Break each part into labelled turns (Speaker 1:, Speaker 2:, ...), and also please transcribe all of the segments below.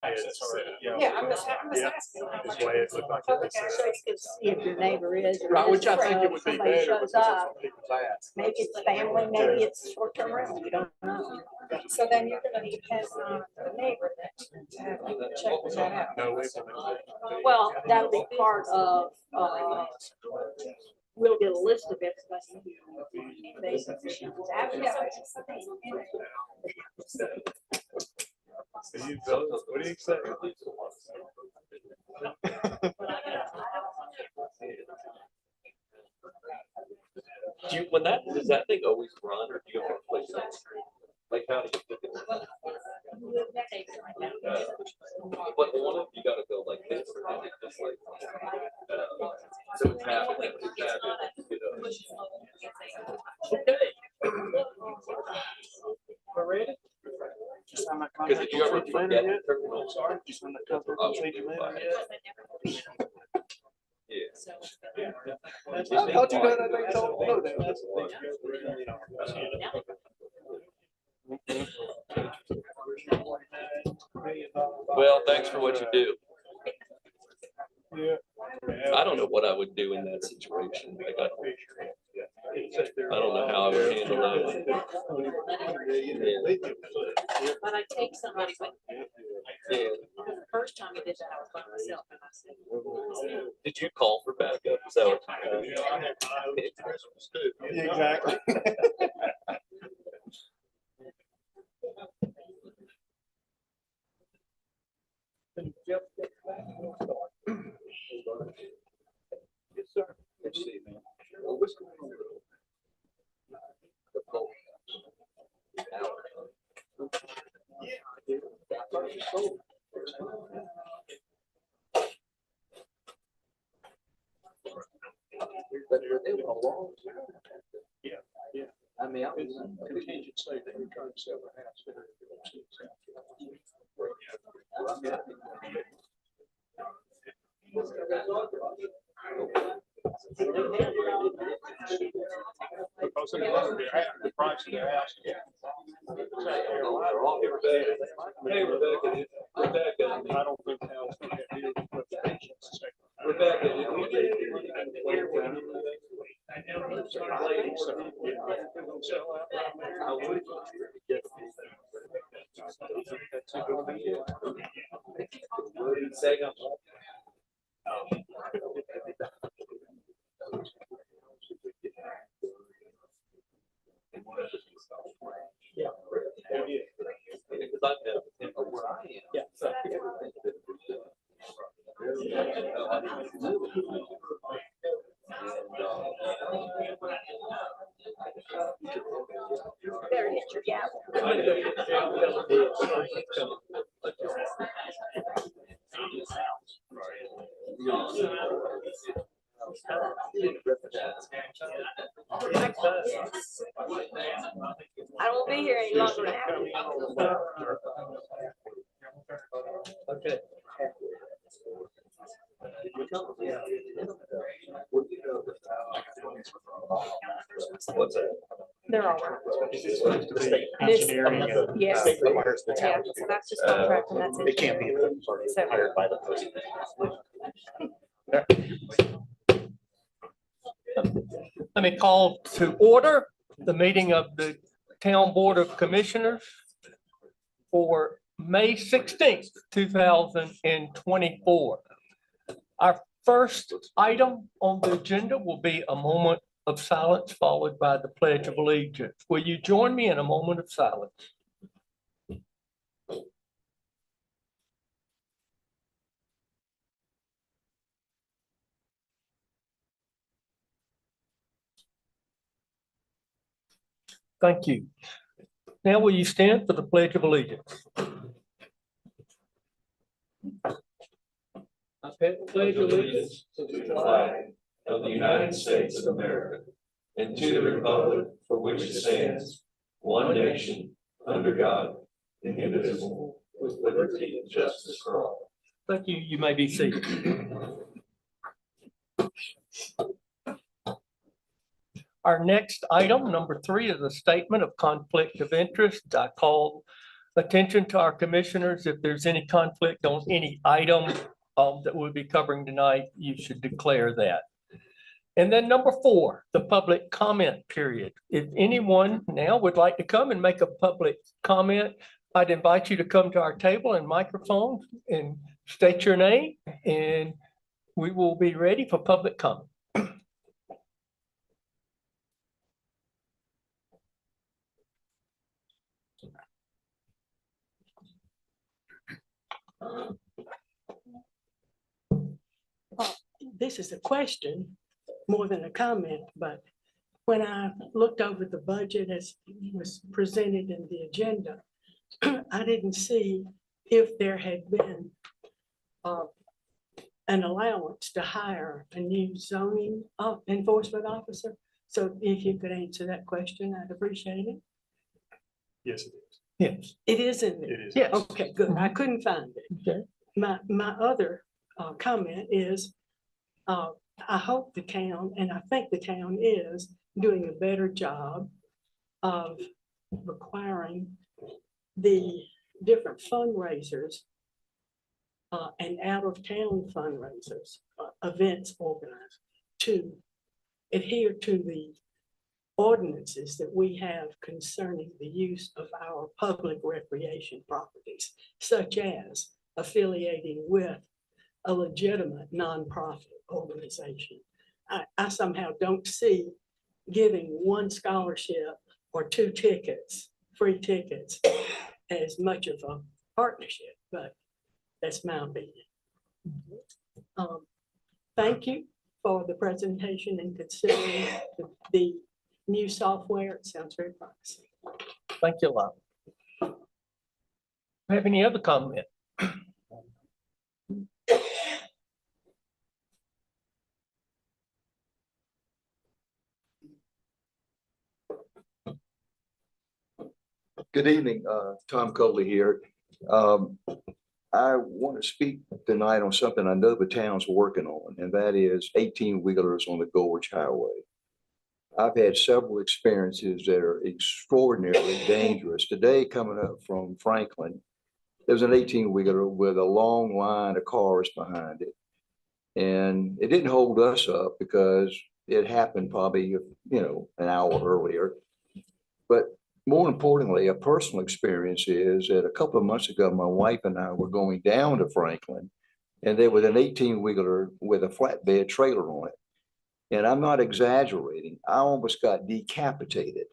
Speaker 1: Yeah, I'm just asking.
Speaker 2: This way it looked like.
Speaker 1: Public access can see if your neighbor is. or
Speaker 2: Right, which I
Speaker 1: isn't.
Speaker 2: think it would be
Speaker 1: Somebody
Speaker 2: better
Speaker 1: shows
Speaker 2: because that's
Speaker 1: up,
Speaker 2: what people's ask.
Speaker 1: maybe it's family, maybe it's short-term rental, we don't know. So then you're gonna need to pass on to the neighbor that to have you check that out.
Speaker 2: No, we.
Speaker 1: Well, that'll be part of, we'll get a list of everybody who basically shows advertises.
Speaker 2: What do you say?
Speaker 3: Does that thing always run, or do you have to replace it? Like how do you pick it? But on it, you gotta go like this, or is it just like, so it's happening, Okay.
Speaker 2: We're ready?
Speaker 3: Because if you ever forget.
Speaker 2: Sorry, just on the cover.
Speaker 3: Yeah.
Speaker 2: I thought you know that they told me that.
Speaker 3: Well, thanks for what you do.
Speaker 2: Yeah.
Speaker 3: I don't know what I would do in that situation. Like I don't know how I would handle that.
Speaker 1: But I take somebody with me.
Speaker 3: Yeah.
Speaker 1: The first time I did that, I was by myself and I said.
Speaker 3: Did you call for backup? So.
Speaker 2: Exactly. Yes, sir. Let's see, man. What's going on? Yeah, I did. Yeah, yeah.
Speaker 3: I mean, I was
Speaker 2: contingency that we're trying to sell the house. Because the price of their house.
Speaker 3: Hey, Rebecca.
Speaker 2: I don't think how it's gonna deal with the agents.
Speaker 3: Rebecca.
Speaker 1: Better hit your gap. I won't be here any longer now.
Speaker 3: Okay. What's that?
Speaker 1: They're all right.
Speaker 2: Engineering.
Speaker 1: Yes.
Speaker 2: Requires the
Speaker 1: Yeah,
Speaker 2: town.
Speaker 1: so that's just contract and that's it.
Speaker 2: It can't be hired by the person.
Speaker 4: Let me call to order the meeting of the Town Board of Commissioners for May 16th, 2024. Our first item on the agenda will be a moment of silence followed by the Pledge of Allegiance. Will you join me in a moment of silence? Thank you. Now will you stand for the Pledge of Allegiance? I pledge allegiance
Speaker 3: To the flag of the United States of America and to the republic for which it stands, one nation, under God, indivisible, with liberty and justice for all.
Speaker 4: Thank you. You may be seated. Our next item, number 3, is a statement of conflict of interest. I call attention to our commissioners. If there's any conflict on any item that we'll be covering tonight, you should declare that. And then number 4, the public comment period. If anyone now would like to come and make a public comment, I'd invite you to come to our table and microphone and state your name, and we will be ready for public comment.
Speaker 5: This is a question more than a comment, but when I looked over the budget as it was presented in the agenda, I didn't see if there had been an allowance to hire a new zoning enforcement officer. So if you could answer that question, I'd appreciate it.
Speaker 2: Yes, it is.
Speaker 4: Yes.
Speaker 5: It is in there.
Speaker 2: It is.
Speaker 4: Yes.
Speaker 5: Okay, good. I couldn't find it.
Speaker 4: Okay.
Speaker 5: My other comment is, I hope the town, and I think the town is doing a better job of requiring the different fundraisers and out-of-town fundraisers, events organized, to adhere to the ordinances that we have concerning the use of our public recreation properties, such as affiliating with a legitimate nonprofit organization. I somehow don't see giving one scholarship or 2 tickets, free tickets, as much of a partnership, but that's my opinion. Thank you for the presentation and considering the new software. It sounds very promising.
Speaker 4: Thank you a lot. Have any other comment?
Speaker 2: Good evening, Tom Coley here. I want to speak tonight on something I know the town's working on, and that is 18-wheelers on the Gorge Highway. I've had several experiences that are extraordinarily dangerous. Today, coming up from Franklin, there's an 18-wheeler with a long line of cars behind it. And it didn't hold us up because it happened probably, an hour earlier. But more importantly, a personal experience is that a couple of months ago, my wife and I were going down to Franklin, and there was an 18-wheeler with a flatbed trailer on it. And I'm not exaggerating. I almost got decapitated.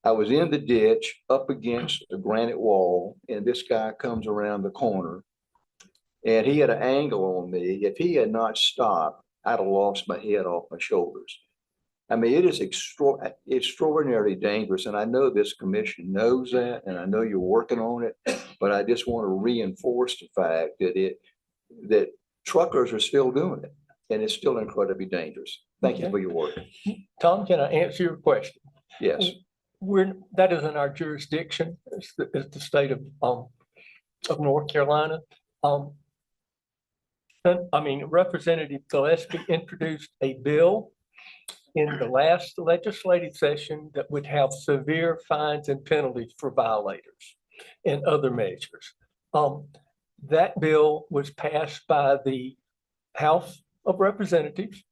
Speaker 2: I was in the ditch up against a granite wall, and this guy comes around the corner, and he had an angle on me. If he had not stopped, I'd have lost my head off my shoulders. I mean, it is extraordinarily dangerous, and I know this commission knows that, and I know you're working on it, but I just want to reinforce the fact that truckers are still doing it, and it's still incredibly dangerous. Thank you for your work.
Speaker 4: Tom, can I answer your question?
Speaker 2: Yes.
Speaker 4: That is in our jurisdiction. It's the state of North Carolina. Representative Gillespie introduced a bill in the last legislative session that would have severe fines and penalties for violators and other measures. That bill was passed by the House of Representatives.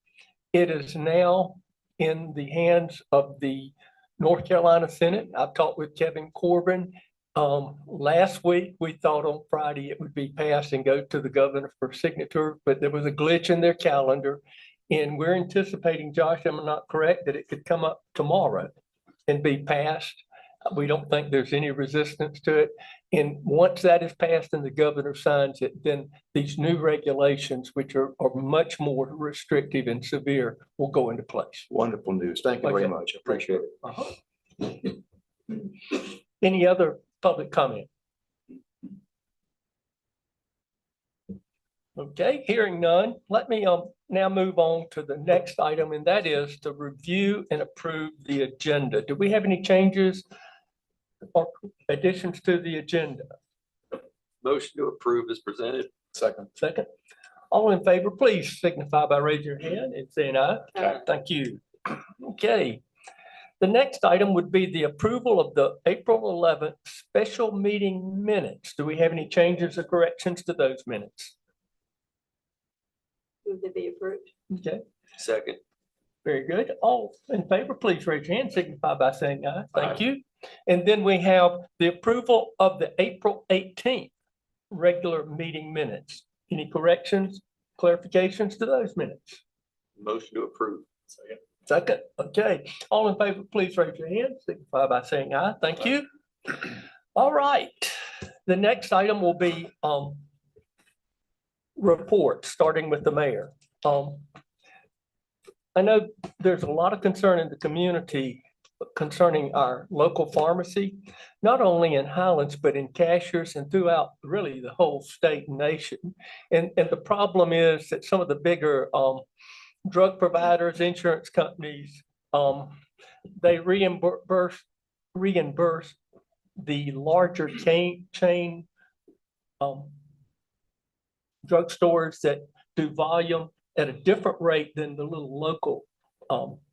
Speaker 4: It is now in the hands of the North Carolina Senate. I've talked with Kevin Corbin. Last week, we thought on Friday it would be passed and go to the governor for signature, but there was a glitch in their calendar. And we're anticipating, Josh, am I not correct, that it could come up tomorrow and be passed? We don't think there's any resistance to it. And once that is passed and the governor signs it, then these new regulations, which are much more restrictive and severe, will go into place.
Speaker 2: Wonderful news. Thank you very much. I appreciate it.
Speaker 4: Any other public comment? Okay, hearing none, let me now move on to the next item, and that is to review and approve the agenda. Do we have any changes or additions to the agenda?
Speaker 3: Motion to approve is presented.
Speaker 2: Second.
Speaker 4: Second. All in favor, please signify by raising your hand and saying aye.
Speaker 5: Aye.
Speaker 4: Thank you. Okay. The next item would be the approval of the April 11th special meeting minutes. Do we have any changes or corrections to those minutes?
Speaker 5: Would they be approved?
Speaker 4: Okay,
Speaker 3: Second.
Speaker 4: very good. All in favor, please raise your hand, signify by saying aye. Thank you. And then we have the approval of the April 18th regular meeting minutes. Any corrections, clarifications to those minutes?
Speaker 3: Motion to approve.
Speaker 4: Second, okay. All in favor, please raise your hand, signify by saying aye. Thank you. All right, the next item will be reports, starting with the mayor. I know there's a lot of concern in the community concerning our local pharmacy, not only in Highlands, but in Cashiers and throughout really the whole state and nation. And the problem is that some of the bigger drug providers, insurance companies, they reimburse the larger chain drugstores that do volume at a different rate than the little local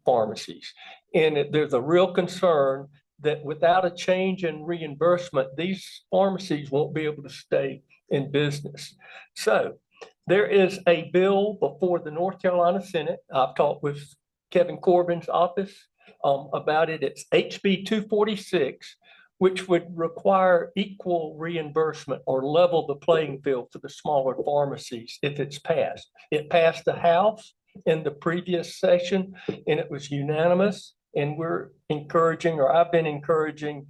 Speaker 4: pharmacies. And there's a real concern that without a change in reimbursement, these pharmacies won't be able to stay in business. So there is a bill before the North Carolina Senate. I've talked with Kevin Corbin's office about it. It's HB 246, which would require equal reimbursement or level the playing field for the smaller pharmacies if it's passed. It passed the House in the previous session and it was unanimous. And we're encouraging, or I've been encouraging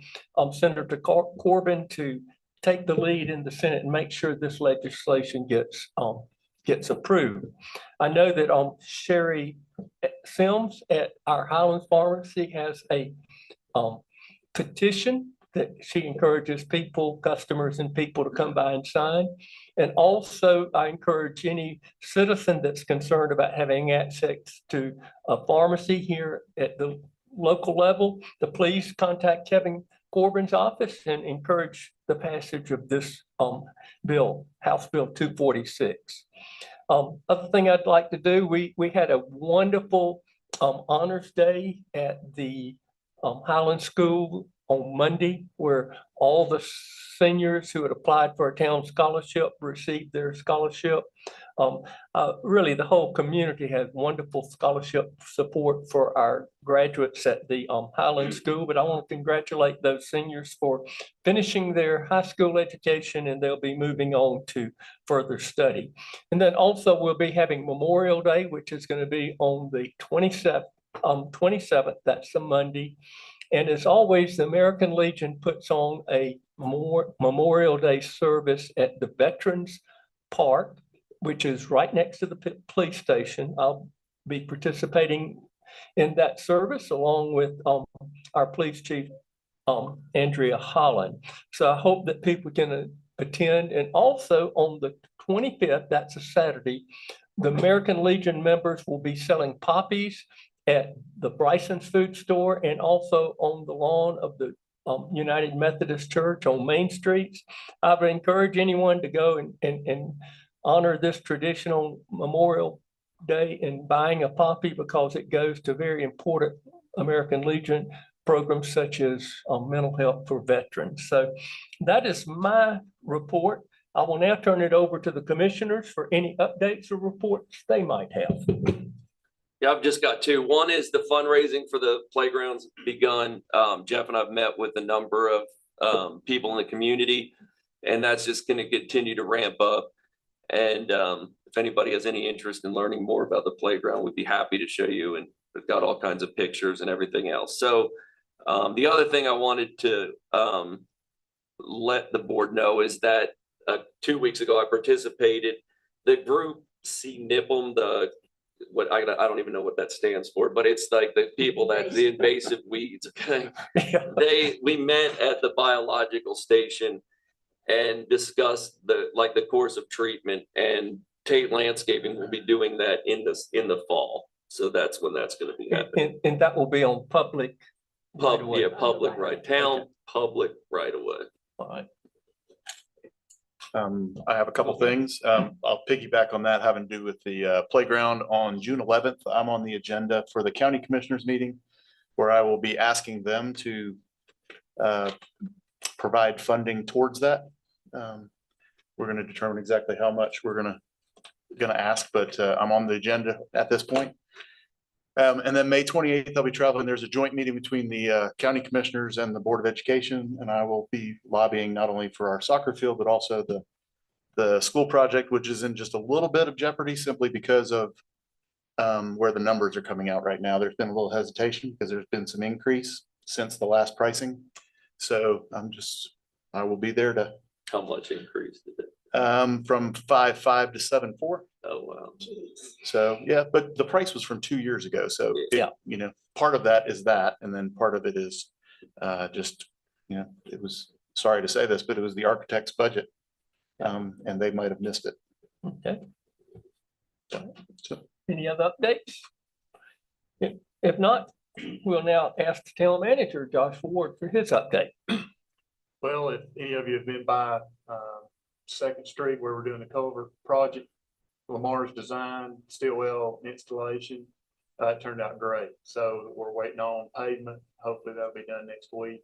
Speaker 4: Senator Corbin to take the lead in the Senate and make sure this legislation gets approved. I know that Sherry Sims at our Highlands Pharmacy has a petition that she encourages people, customers and people to come by and sign. And also I encourage any citizen that's concerned about having access to a pharmacy here at the local level to please contact Kevin Corbin's office and encourage the passage of this bill, House Bill 246. Other thing I'd like to do, we had a wonderful honors day at the Highland School on Monday, where all the seniors who had applied for a town scholarship received their scholarship. Really, the whole community has wonderful scholarship support for our graduates at the Highland School, but I want to congratulate those seniors for finishing their high school education, and they'll be moving on to further study. And then also we'll be having Memorial Day, which is going to be on the 27th, that's a Monday. And as always, the American Legion puts on a Memorial Day service at the Veterans Park, which is right next to the police station. I'll be participating in that service along with our police chief, Andrea Holland. So I hope that people can attend. And also on the 25th, that's a Saturday, the American Legion members will be selling poppies at the Bryson's Food Store and also on the lawn of the United Methodist Church on Main Street. I would encourage anyone to go and honor this traditional Memorial Day in buying a poppy, because it goes to very important American Legion programs such as mental health for veterans. So that is my report. I will now turn it over to the commissioners for any updates or reports they might have.
Speaker 3: Yeah, I've just got two. One is the fundraising for the playgrounds begun. Jeff and I've met with a number of people in the community, and that's just going to continue to ramp up. And if anybody has any interest in learning more about the playground, we'd be happy to show you. And we've got all kinds of pictures and everything else. So the other thing I wanted to let the board know is that 2 weeks ago, I participated. The group CNIPM, I don't even know what that stands for, but it's like the people that the invasive weeds. Okay, we met at the biological station and discussed the course of treatment, and Tate Landscaping will be doing that in the fall. So that's when that's going to be happening.
Speaker 4: And that will be on public.
Speaker 3: Public right, town public right away.
Speaker 4: All right.
Speaker 6: I have a couple things. I'll piggyback on that, having to do with the playground on June 11th. I'm on the agenda for the county commissioners meeting. where I will be asking them to provide funding towards that. We're going to determine exactly how much we're going to ask, but I'm on the agenda at this point. And then May 28th, I'll be traveling. There's a joint meeting between the county commissioners and the Board of Education, and I will be lobbying not only for our soccer field, but also the school project, which is in just a little bit of jeopardy simply because of where the numbers are coming out right now. There's been a little hesitation because there's been some increase since the last pricing. So I will be there to
Speaker 3: How much increase did it?
Speaker 6: from 5.5 to 7.4.
Speaker 3: Oh, wow.
Speaker 6: So, yeah, but the price was from 2 years ago. So,
Speaker 4: Yeah.
Speaker 6: you know, part of that is that, and then part of it is just, you know, it was, sorry to say this, but it was the architect's budget. And they might have missed it.
Speaker 4: Okay.
Speaker 6: So,
Speaker 4: Any other updates? If not, we'll now ask the town manager, Josh Ward, for his update.
Speaker 6: well, if any of you have been by Second Street where we're doing the culvert project, Lamar's design, Stillwell installation, it turned out great. So we're waiting on pavement. Hopefully that'll be done next week.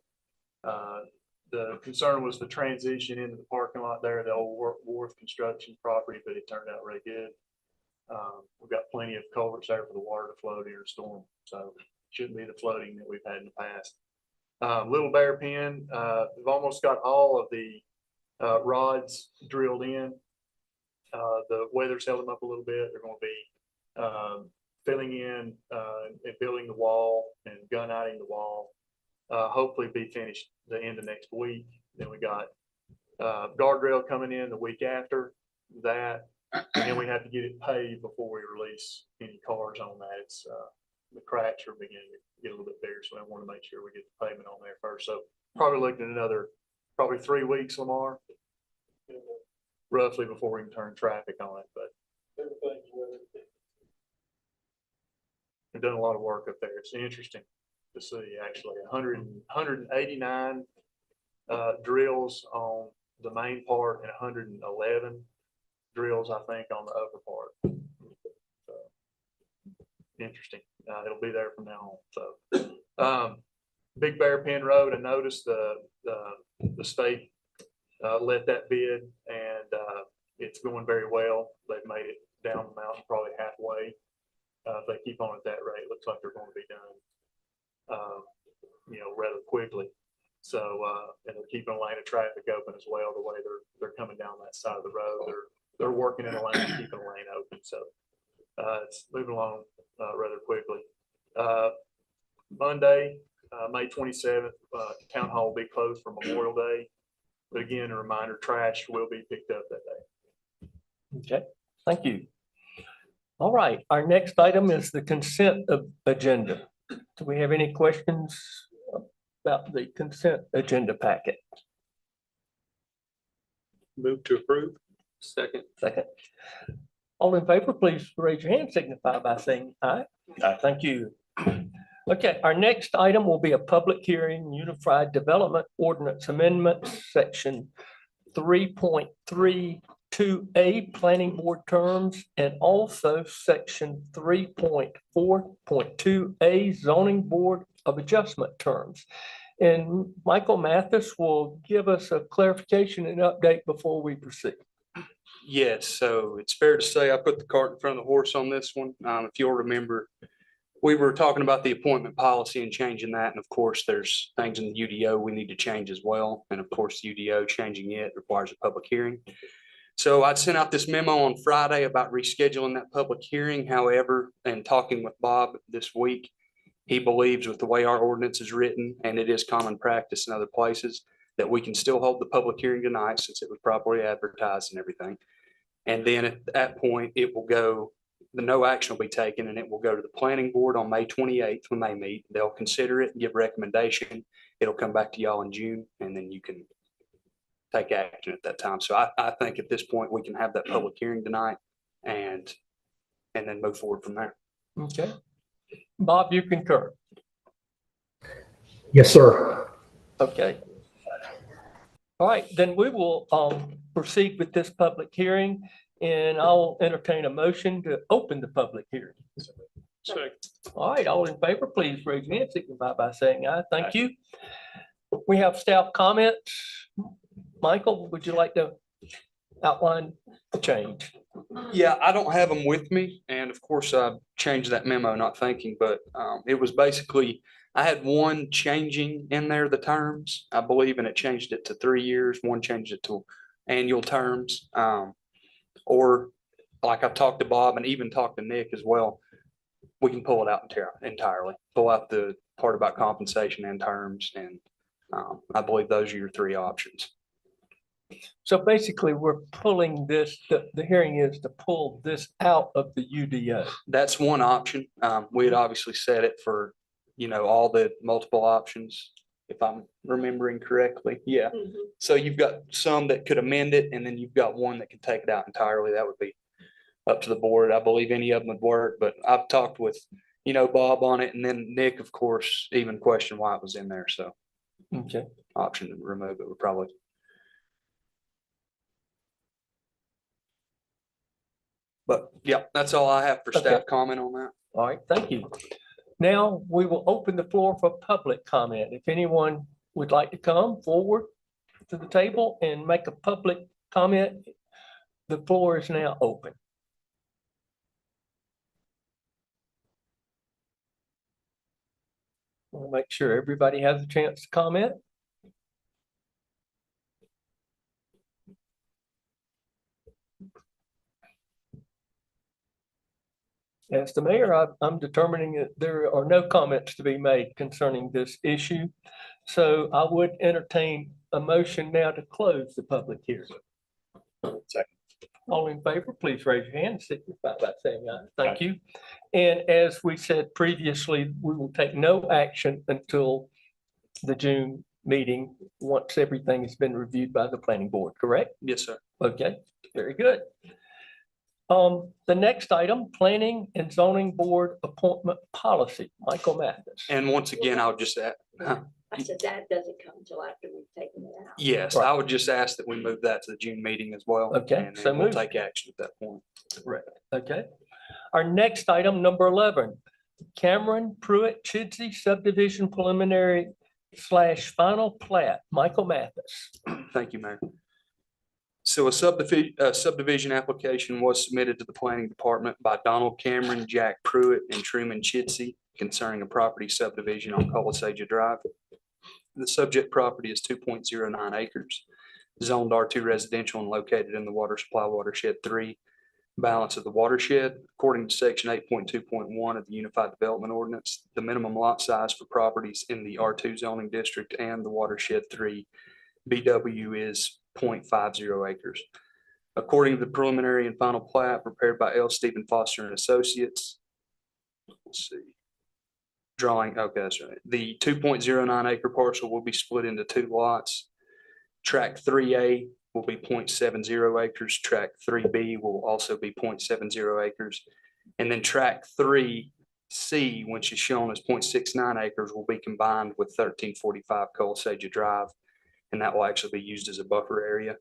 Speaker 6: The concern was the transition into the parking lot there, the old Wharf construction property, but it turned out really good. We've got plenty of culverts there for the water to flow during a storm, so shouldn't be the flooding that we've had in the past. Little Bear Pen, we've almost got all of the rods drilled in. The weather's held them up a little bit. They're going to be filling in and building the wall and gunite the wall. Hopefully be finished the end of next week. Then we got guardrail coming in the week after that, and then we have to get it paved before we release any cars on that. It's the cracks are beginning to get a little bit bigger, so I want to make sure we get the pavement on there first. So probably looking at another 3 weeks, Lamar, roughly, before we can turn traffic on it. But we've done a lot of work up there. It's interesting to see, actually. 189 drills on the main part and 111 drills, I think, on the upper part. So, interesting. It'll be there from now on. So Big Bear Pen Road, I noticed the state let that bid, and it's going very well. They've made it down the mountain probably halfway. If they keep on at that rate, it looks like they're going to be done, you know, rather quickly. So, and they're keeping a lane of traffic open as well. The way they're coming down that side of the road, they're working in a lane, keeping a lane open. So it's moving along rather quickly. Monday, May 27th, town hall will be closed for Memorial Day. But again, a reminder, trash will be picked up that day.
Speaker 4: Okay, thank you. All right, our next item is the consent agenda. Do we have any questions about the consent agenda packet?
Speaker 3: Move to approve. Second.
Speaker 4: Second. All in favor, please raise your hand, signify by saying aye.
Speaker 6: Aye.
Speaker 4: Thank you. Okay, our next item will be a public hearing, Unified Development Ordinance Amendment, Section 3.32A, Planning Board Terms, and also Section 3.4.2A, Zoning Board of Adjustment Terms. And Michael Mathis will give us a clarification and update before we proceed.
Speaker 7: Yes, so it's fair to say I put the cart in front of the horse on this one. If you'll remember, we were talking about the appointment policy and changing that. And of course, there's things in the UDO we need to change as well. And of course, UDO changing it requires a public hearing. So I'd sent out this memo on Friday about rescheduling that public hearing. However, and talking with Bob this week, he believes with the way our ordinance is written, and it is common practice in other places, that we can still hold the public hearing tonight since it was properly advertised and everything. And then at that point, it will go, no action will be taken, and it will go to the planning board on May 28th when they meet. They'll consider it and give recommendation. It'll come back to y'all in June, and then you can take action at that time. So I think at this point, we can have that public hearing tonight and then move forward from there.
Speaker 4: Okay. Bob, you concur?
Speaker 8: Yes, sir.
Speaker 4: Okay. All right, then we will proceed with this public hearing, and I'll entertain a motion to open the public hearing.
Speaker 6: Second.
Speaker 4: All right, all in favor, please raise your hand, signify by saying aye. Thank you. We have staff comments. Michael, would you like to outline the change?
Speaker 7: Yeah, I don't have them with me, and of course, I changed that memo, not thinking, but it was basically, I had one changing in there, the terms, I believe, and it changed it to 3 years, one changed it to annual terms. Or like I've talked to Bob and even talked to Nick as well, we can pull it out entirely, pull out the part about compensation and terms, and I believe those are your 3 options.
Speaker 4: So basically, we're pulling this, the hearing is to pull this out of the UDO.
Speaker 7: That's one option. We had obviously set it for, all the multiple options, if I'm remembering correctly. Yeah.
Speaker 5: Mhm.
Speaker 7: So you've got some that could amend it, and then you've got one that can take it out entirely. That would be up to the board. I believe any of them would work, but I've talked with, Bob on it, and then Nick, of course, even questioned why it was in there. So
Speaker 4: Okay.
Speaker 7: option to remove it would probably. But yeah, that's all I have for staff
Speaker 4: Okay.
Speaker 7: comment on that.
Speaker 4: All right, thank you. Now we will open the floor for public comment. If anyone would like to come forward to the table and make a public comment, the floor is now open. We'll make sure everybody has a chance to comment. As the mayor, I'm determining that there are no comments to be made concerning this issue. So I would entertain a motion now to close the public hearing.
Speaker 6: Second.
Speaker 4: All in favor, please raise your hand, signify by saying aye. Thank you. And as we said previously, we will take no action until the June meeting, once everything has been reviewed by the planning board, correct?
Speaker 7: Yes, sir.
Speaker 4: Okay, very good. The next item, planning and zoning board appointment policy, Michael Mathis.
Speaker 7: And once again, I'll just add,
Speaker 8: I said that doesn't come until after we've taken it out.
Speaker 7: yes, I would just ask that we move that to the June meeting as well.
Speaker 4: Okay,
Speaker 7: And
Speaker 4: so
Speaker 7: then we'll
Speaker 4: moved.
Speaker 7: take action at that point.
Speaker 4: Okay. Our next item, number 11, Cameron Pruitt Chidsey subdivision preliminary / final plat, Michael Mathis.
Speaker 7: Thank you, Mayor. So a subdivision application was submitted to the planning department by Donald Cameron, Jack Pruitt, and Truman Chidsey concerning a property subdivision on Colisaja Drive. The subject property is 2.09 acres, zoned R2 residential and located in the water supply watershed 3 balance of the watershed. According to section 8.2.1 of the Unified Development Ordinance, the minimum lot size for properties in the R2 zoning district and the watershed 3 BW is 0.50 acres. According to the preliminary and final plat prepared by L. Stephen Foster and Associates. Let's see. Drawing, okay, that's right. The 2.09 acre parcel will be split into 2 lots. Tract 3A will be 0.70 acres. Tract 3B will also be 0.70 acres. And then tract 3C, which is shown as 0.69 acres, will be combined with 1345 Colisaja Drive. And that will actually be used as a buffer area.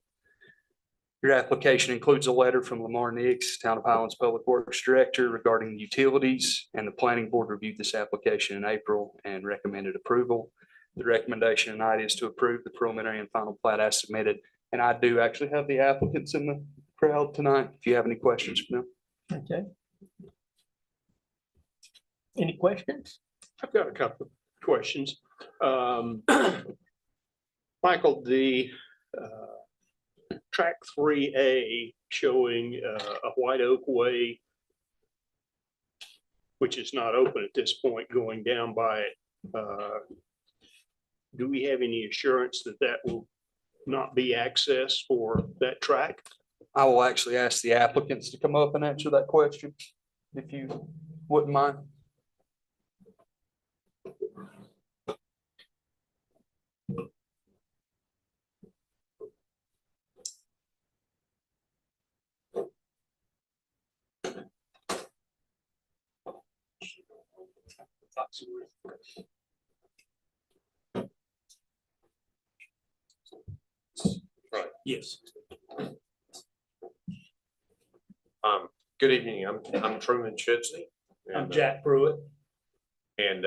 Speaker 7: Your application includes a letter from Lamar Nix, Town of Highlands Public Works Director, regarding the utilities, and the planning board reviewed this application in April and recommended approval. The recommendation tonight is to approve the preliminary and final plat as submitted. And I do actually have the applicants in the crowd tonight, if you have any questions for them.
Speaker 4: Okay. Any questions?
Speaker 9: I've got a couple of questions. Michael, the track 3A showing a White Oak Way, which is not open at this point, going down by it. Do we have any assurance that that will not be accessed for that track?
Speaker 7: I will actually ask the applicants to come up and answer that question, if you wouldn't mind.
Speaker 9: Right, yes. Good evening, I'm Truman Chidsey,
Speaker 10: I'm
Speaker 9: And,
Speaker 10: Jack Pruitt.
Speaker 9: And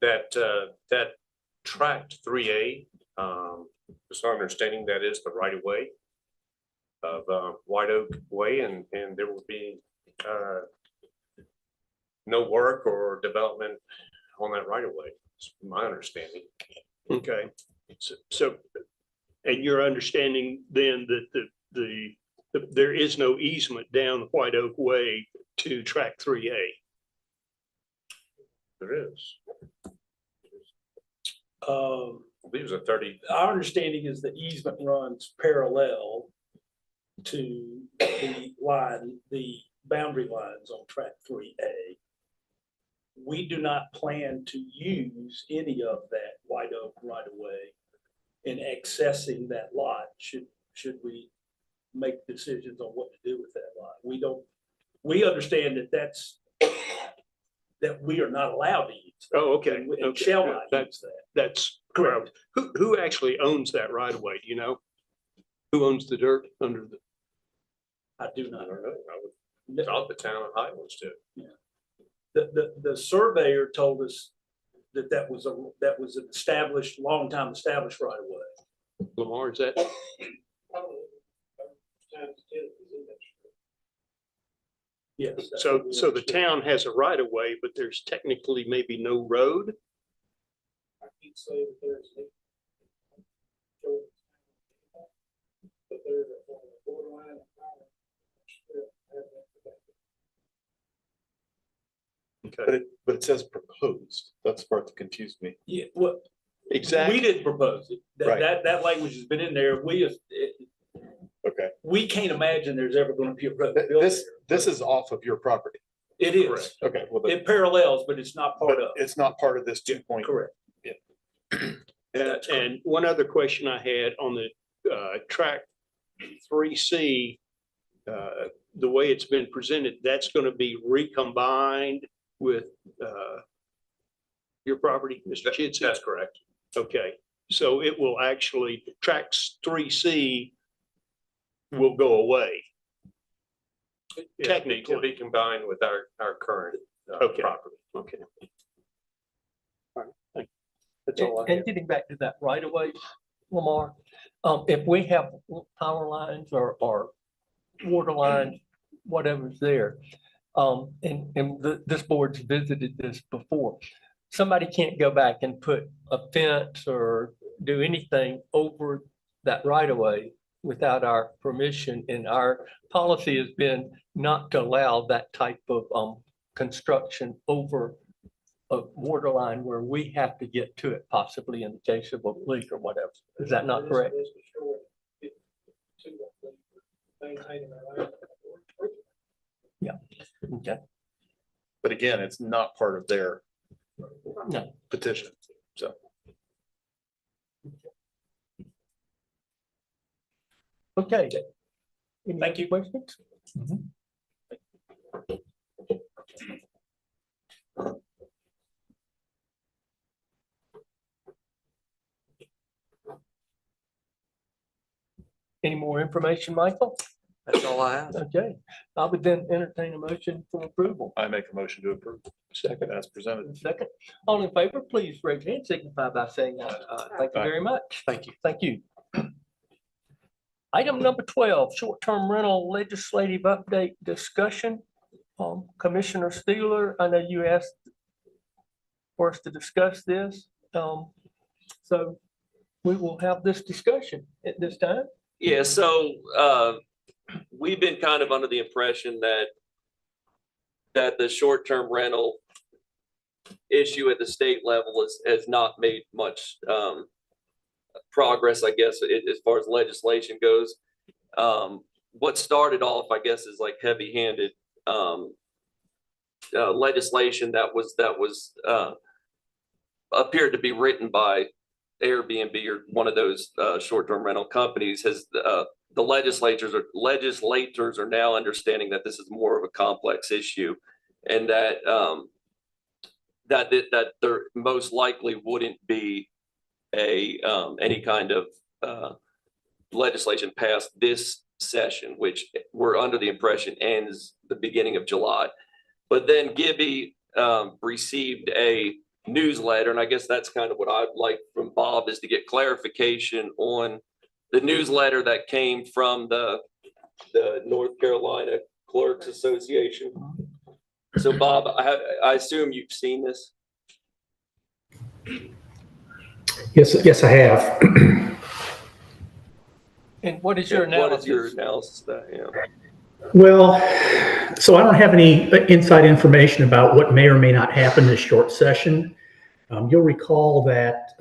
Speaker 9: that tract 3A, it's our understanding that is the right of way of White Oak Way, and there will be no work or development on that right of way. It's my understanding.
Speaker 10: Okay, so, and your understanding then that there is no easement down White Oak Way to track 3A?
Speaker 9: There is.
Speaker 3: I
Speaker 9: believe it was a 30.
Speaker 3: Our understanding is the easement runs parallel to the boundary lines on track 3A. We do not plan to use any of that White Oak right of way in accessing that lot should we make decisions on what to do with that lot. We understand that we are not allowed to use.
Speaker 10: Oh, okay.
Speaker 3: And
Speaker 10: Okay.
Speaker 3: shall not use that.
Speaker 10: That's
Speaker 3: Correct.
Speaker 10: Who actually owns that right of way? Do you know? Who owns the dirt under the?
Speaker 3: I do
Speaker 9: I
Speaker 3: not.
Speaker 9: don't know. I would thought the town of Highlands too.
Speaker 3: The surveyor told us that was an established, long time established right of way.
Speaker 10: Lamar, is that?
Speaker 3: Yes.
Speaker 10: So the town has a right of way, but there's technically maybe no road?
Speaker 3: I can't say that there's. But there's a borderline.
Speaker 10: Okay.
Speaker 11: But it says proposed. That's the part that confused me.
Speaker 3: Yeah, well,
Speaker 10: Exactly.
Speaker 3: we didn't propose it.
Speaker 11: Right.
Speaker 3: That language has been in there.
Speaker 11: Okay.
Speaker 3: We can't imagine there's ever going to be a road built
Speaker 11: This
Speaker 3: there.
Speaker 11: is off of your property.
Speaker 3: It is.
Speaker 10: Correct.
Speaker 11: Okay, well, but
Speaker 3: It parallels, but it's not part of.
Speaker 11: it's not part of this 2 point.
Speaker 3: Correct.
Speaker 10: And one other question I had on the track 3C, the way it's been presented, that's going to be recombined with your property, Mr. Chitsey?
Speaker 9: That's correct.
Speaker 10: Okay, so it will actually, tracks 3C will go away.
Speaker 9: Technically,
Speaker 10: Technically.
Speaker 9: be combined with our current
Speaker 10: Okay.
Speaker 9: property.
Speaker 10: Okay. All right, thank you. That's all I
Speaker 4: And
Speaker 10: have.
Speaker 4: getting back to that right away, Lamar, if we have power lines or water lines, whatever's there, this board's visited this before, somebody can't go back and put a fence or do anything over that right of way without our permission, and our policy has been not to allow that type of construction over a water line where we have to get to it, possibly in the case of a leak or whatever. Is that not correct? Yeah, okay.
Speaker 11: But again, it's not part of their
Speaker 4: No.
Speaker 11: petition. So
Speaker 4: Okay. Any
Speaker 3: Thank you.
Speaker 4: questions? Any more information, Michael?
Speaker 7: That's all I have.
Speaker 4: Okay, I would then entertain a motion for approval.
Speaker 11: I make a motion to approve. Second, as presented.
Speaker 4: Second, all in favor, please raise your hand, signify by saying aye. Thank you very much.
Speaker 7: Thank you.
Speaker 4: Thank you. Item number 12, short-term rental legislative update discussion. Commissioner Steeler, I know you asked for us to discuss this. So we will have this discussion at this time.
Speaker 12: Yeah, so we've been kind of under the impression that the short-term rental issue at the state level has not made much progress, I guess, as far as legislation goes. What started off, I guess, is like heavy-handed legislation that was appeared to be written by Airbnb or one of those short-term rental companies. Has the legislators are now understanding that this is more of a complex issue, and that that there most likely wouldn't be any kind of legislation passed this session, which we're under the impression ends the beginning of July. But then Gibby received a newsletter, and I guess that's kind of what I'd like from Bob, is to get clarification on the newsletter that came from the North Carolina Clerks Association. So Bob, I assume you've seen this?
Speaker 13: Yes, I have.
Speaker 4: And what is your analysis?
Speaker 12: What is your analysis of that? Yeah.
Speaker 13: Well, so I don't have any inside information about what may or may not happen this short session. You'll recall that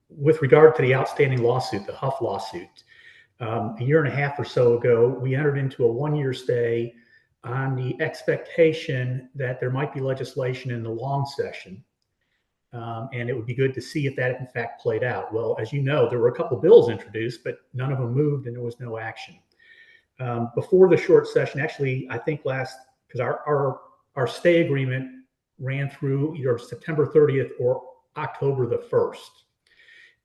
Speaker 13: with regard to the outstanding lawsuit, the Huff lawsuit, a year and a half or so ago, we entered into a one-year stay on the expectation that there might be legislation in the long session. And it would be good to see if that in fact played out. Well, as you know, there were a couple of bills introduced, but none of them moved and there was no action. Before the short session, actually, I think because our stay agreement ran through either September 30th or October the 1st.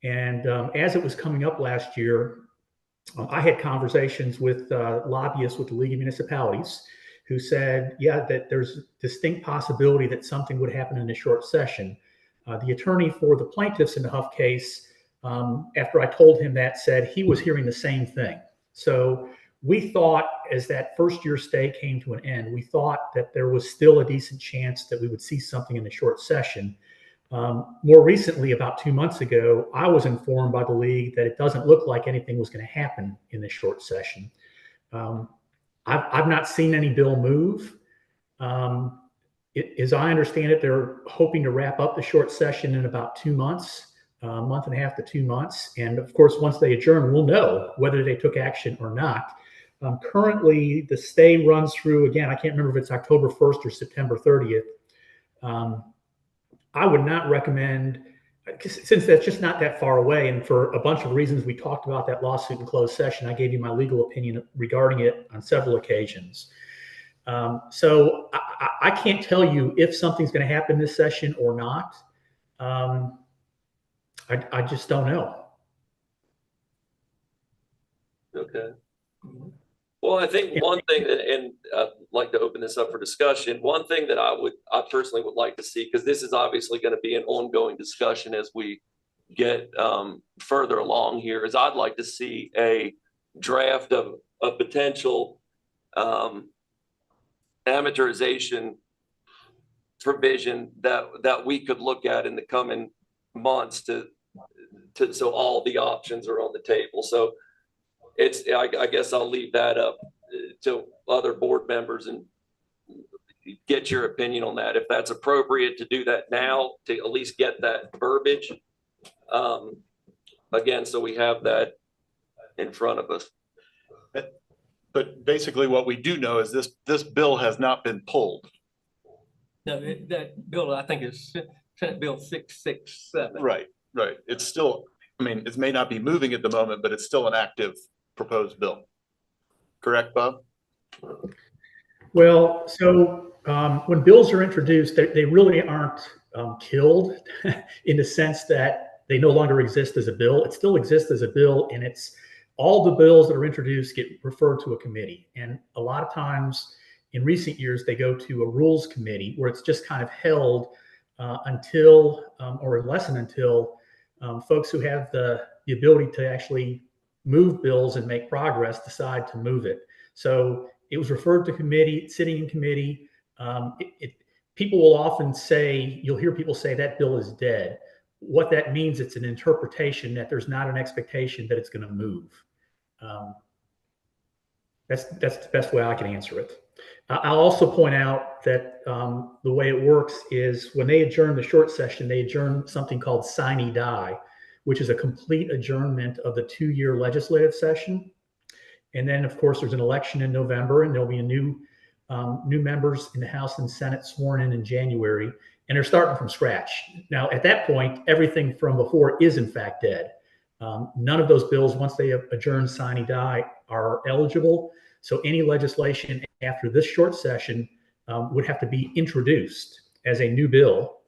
Speaker 13: And as it was coming up last year, I had conversations with lobbyists with the League of Municipalities who said, yeah, that there's distinct possibility that something would happen in a short session. The attorney for the plaintiffs in the Huff case, after I told him that, said he was hearing the same thing. So we thought, as that first year stay came to an end, we thought that there was still a decent chance that we would see something in the short session. More recently, about 2 months ago, I was informed by the league that it doesn't look like anything was going to happen in this short session. I've not seen any bill move. As I understand it, they're hoping to wrap up the short session in about 2 months, a month and a half to 2 months. And of course, once they adjourn, we'll know whether they took action or not. Currently, the stay runs through, again, I can't remember if it's October 1st or September 30th. I would not recommend, since that's just not that far away, and for a bunch of reasons, we talked about that lawsuit in closed session. I gave you my legal opinion regarding it on several occasions. So I can't tell you if something's going to happen this session or not. I just don't know.
Speaker 12: Okay. Well, I think one thing that, and I'd like to open this up for discussion, one thing that I personally would like to see, because this is obviously going to be an ongoing discussion as we get further along here, is I'd like to see a draft of a potential amortization provision that we could look at in the coming months so all the options are on the table. So I guess I'll leave that up to other board members and get your opinion on that. If that's appropriate to do that now, to at least get that verbiage. Again, so we have that in front of us.
Speaker 11: But basically what we do know is this bill has not been pulled.
Speaker 4: No, that bill, I think is Senate Bill 667.
Speaker 11: Right. It's still, I mean, it may not be moving at the moment, but it's still an active proposed bill. Correct, Bob?
Speaker 13: Well, so when bills are introduced, they really aren't killed in the sense that they no longer exist as a bill. It still exists as a bill, and it's all the bills that are introduced get referred to a committee. And a lot of times in recent years, they go to a rules committee where it's just kind of held until, or less than until, folks who have the ability to actually move bills and make progress decide to move it. So it was referred to committee, sitting in committee. People will often say, you'll hear people say that bill is dead. What that means, it's an interpretation that there's not an expectation that it's going to move. That's the best way I can answer it. I'll also point out that the way it works is when they adjourn the short session, they adjourn something called sine die, which is a complete adjournment of the 2-year legislative session. And then, of course, there's an election in November, and there'll be a new members in the House and Senate sworn in January, and they're starting from scratch. Now, at that point, everything from before is in fact dead. None of those bills, once they adjourn sine die, are eligible. So any legislation after this short session would have to be introduced as a new bill.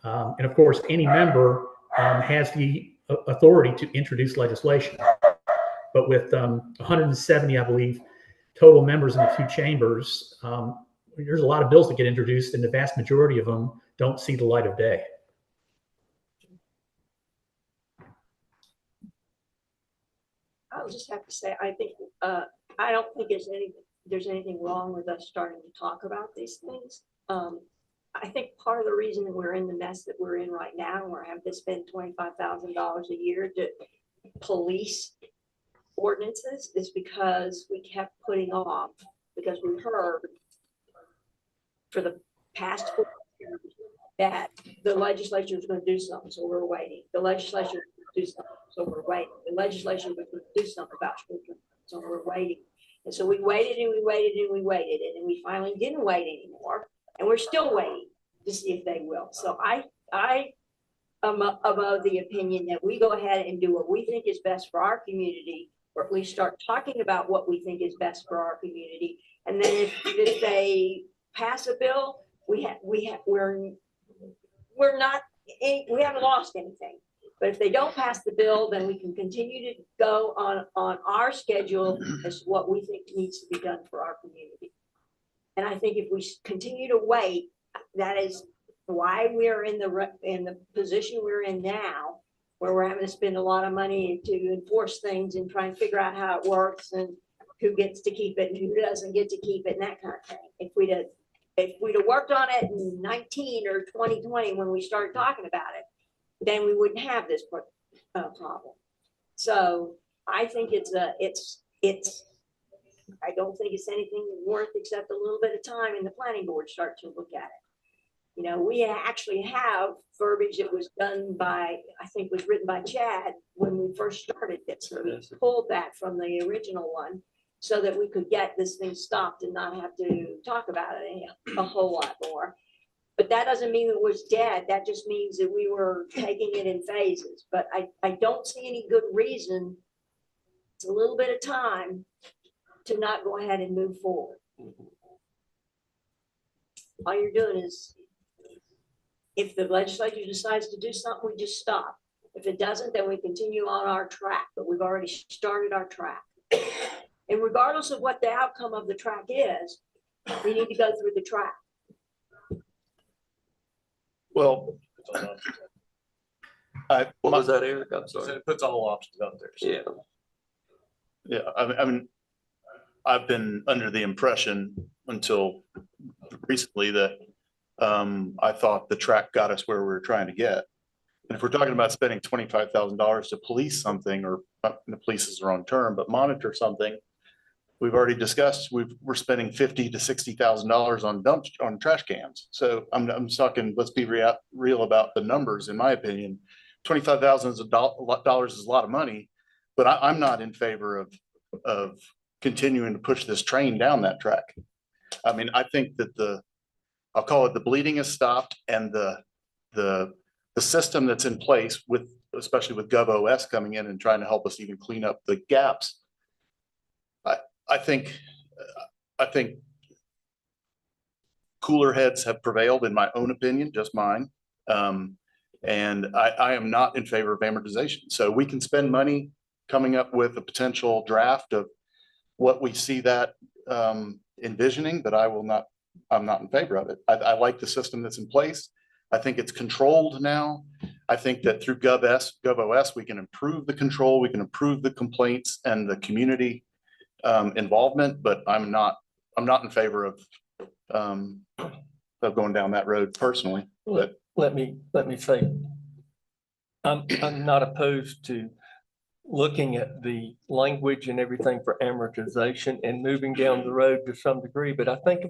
Speaker 13: And of course, any member has the authority to introduce legislation. But with 170, I believe, total members in the two chambers, there's a lot of bills that get introduced and the vast majority of them don't see the light of day.
Speaker 8: I'll just have to say, I think, I don't think there's anything wrong with us starting to talk about these things. I think part of the reason that we're in the mess that we're in right now, and we're having to spend $25,000 a year to police ordinances, is because we kept putting off, because we heard for the past 4 years that the legislature was going to do something, so we're waiting. The legislature was going to do something, so we're waiting. The legislature was going to do something about short-term, so we're waiting. And so we waited and we waited and we waited, and then we finally didn't wait anymore, and we're still waiting to see if they will. So I am of the opinion that we go ahead and do what we think is best for our community, or at least start talking about what we think is best for our community. And then if they pass a bill, we haven't lost anything. But if they don't pass the bill, then we can continue to go on our schedule as to what we think needs to be done for our community. And I think if we continue to wait, that is why we're in the position we're in now, where we're having to spend a lot of money to enforce things and try and figure out how it works and who gets to keep it and who doesn't get to keep it and that kind of thing. If we'd have worked on it in 19 or 2020 when we started talking about it, then we wouldn't have this problem. So I think I don't think it's anything worth except a little bit of time in the planning board start to look at it. You know, we actually have verbiage that was done by, I think was written by Chad when we first started this. So we pulled that from the original one so that we could get this thing stopped and not have to talk about it a whole lot more. But that doesn't mean it was dead. That just means that we were taking it in phases. But I don't see any good reason. It's a little bit of time to not go ahead and move forward. All you're doing is, if the legislature decides to do something, we just stop. If it doesn't, then we continue on our track, but we've already started our track. And regardless of what the outcome of the track is, we need to go through the track.
Speaker 11: Well,
Speaker 12: What was that, Eric? I'm
Speaker 6: So
Speaker 12: sorry.
Speaker 6: it puts all options out there. So.
Speaker 12: Yeah.
Speaker 11: yeah, I mean, I've been under the impression until recently that I thought the track got us where we were trying to get. And if we're talking about spending $25,000 to police something, or the police is the wrong term, but monitor something, we've already discussed, we're spending $50,000 to $60,000 on trash cans. So I'm talking, let's be real about the numbers. In my opinion, $25,000 is a lot of money, but I'm not in favor of continuing to push this train down that track. I mean, I think that I'll call it the bleeding has stopped, and the system that's in place with, especially with GovOS coming in and trying to help us even clean up the gaps. I think cooler heads have prevailed, in my own opinion, just mine. And I am not in favor of amortization. So we can spend money coming up with a potential draft of what we see that envisioning, but I'm not in favor of it. I like the system that's in place. I think it's controlled now. I think that through GovOS, we can improve the control, we can improve the complaints and the community involvement, but I'm not in favor of going down that road personally. But
Speaker 4: Let me say, I'm not opposed to looking at the language and everything for amortization and moving down the road to some degree, but I think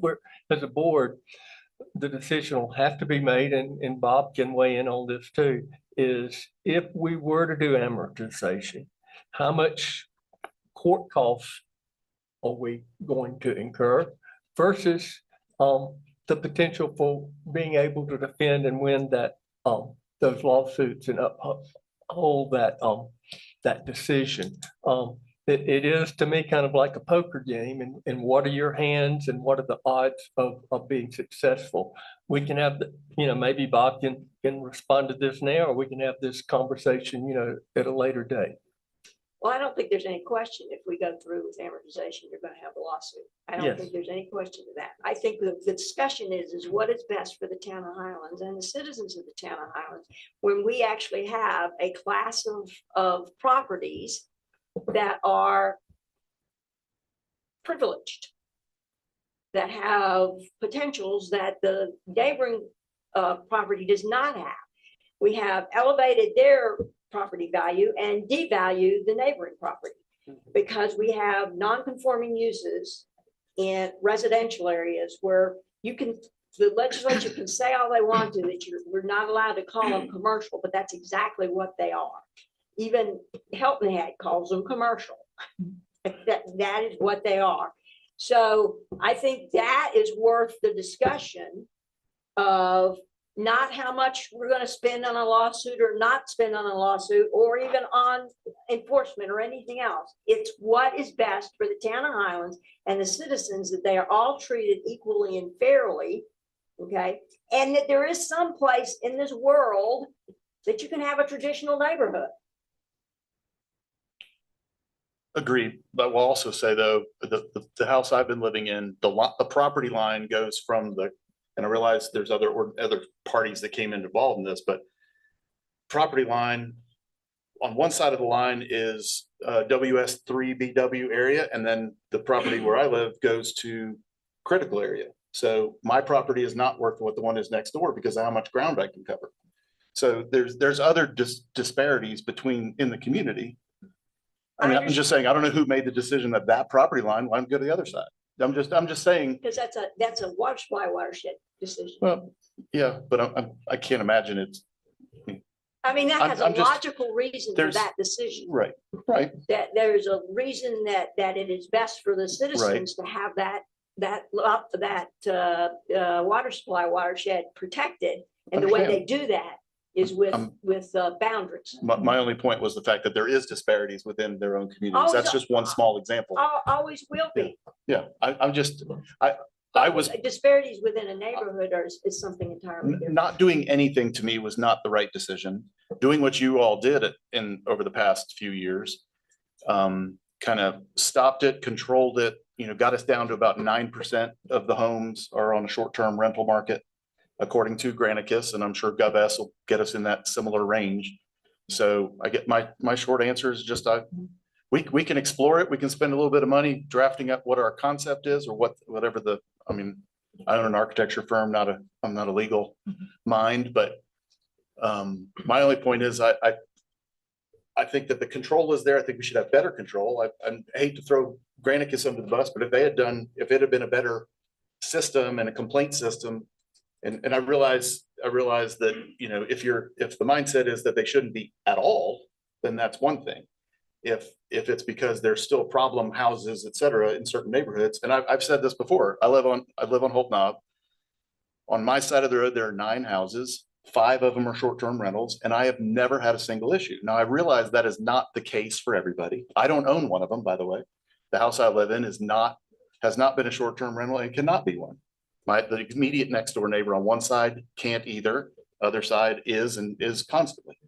Speaker 4: as a board, the decision will have to be made, and Bob can weigh in on this too, is if we were to do amortization, how much court costs are we going to incur versus the potential for being able to defend and win that those lawsuits and uphold that decision. It is to me kind of like a poker game, and what are your hands and what are the odds of being successful? We can have maybe Bob can respond to this now, or we can have this conversation, at a later date.
Speaker 8: Well, I don't think there's any question if we go through with amortization, you're gonna have a lawsuit. I don't
Speaker 4: Yes.
Speaker 8: think there's any question of that. I think the discussion is what is best for the town of Highlands and the citizens of the town of Highlands. When we actually have a class of properties that are privileged, that have potentials that the neighboring property does not have. We have elevated their property value and devalued the neighboring property because we have non-conforming uses in residential areas where the legislature can say all they want to that we're not allowed to call them commercial, but that's exactly what they are. Even Hilton Head calls them commercial. That is what they are. So I think that is worth the discussion of not how much we're going to spend on a lawsuit or not spend on a lawsuit or even on enforcement or anything else. It's what is best for the town of Highlands and the citizens, that they are all treated equally and fairly. Okay. And that there is some place in this world that you can have a traditional neighborhood.
Speaker 11: Agreed, but we'll also say though, the house I've been living in, the property line goes from and I realize there's other parties that came involved in this, but property line on one side of the line is WS3 BW area, and then the property where I live goes to critical area. So my property is not worth what the one is next door because of how much ground I can cover. So there's other disparities in the community. I mean, I'm just saying, I don't know who made the decision that property line, why don't go to the other side? I'm just saying.
Speaker 8: Because that's a water supply watershed decision.
Speaker 11: Well, yeah, but I can't imagine it's.
Speaker 8: I mean, that has a
Speaker 11: I'm just-
Speaker 8: logical reason for that decision.
Speaker 11: Right.
Speaker 8: That there's a reason that it is best for the citizens to have that water supply watershed protected. And the way they do that is with boundaries.
Speaker 11: My only point was the fact that there is disparities within their own communities. That's just one small example.
Speaker 8: Always will be.
Speaker 11: Yeah, I was
Speaker 8: Disparities within a neighborhood is something entirely different.
Speaker 11: not doing anything to me was not the right decision. Doing what you all did over the past few years, kind of stopped it, controlled it, got us down to about 9% of the homes are on a short-term rental market, according to Granicus, and I'm sure GovS will get us in that similar range. So I get my short answer is just we can explore it. We can spend a little bit of money drafting up what our concept is or whatever I'm an architecture firm, I'm not a legal mind, but my only point is I think that the control is there. I think we should have better control. I hate to throw Granicus under the bus, but if it had been a better system and a complaint system, and I realize that, if the mindset is that they shouldn't be at all, then that's one thing. If it's because there's still problem houses, et cetera, in certain neighborhoods, and I've said this before, I live on Hope Knob. On my side of the road, there are 9 houses, 5 of them are short-term rentals, and I have never had a single issue. Now I realize that is not the case for everybody. I don't own one of them, by the way. The house I live in has not been a short-term rental and cannot be one. The immediate next door neighbor on one side can't either. Other side is constantly.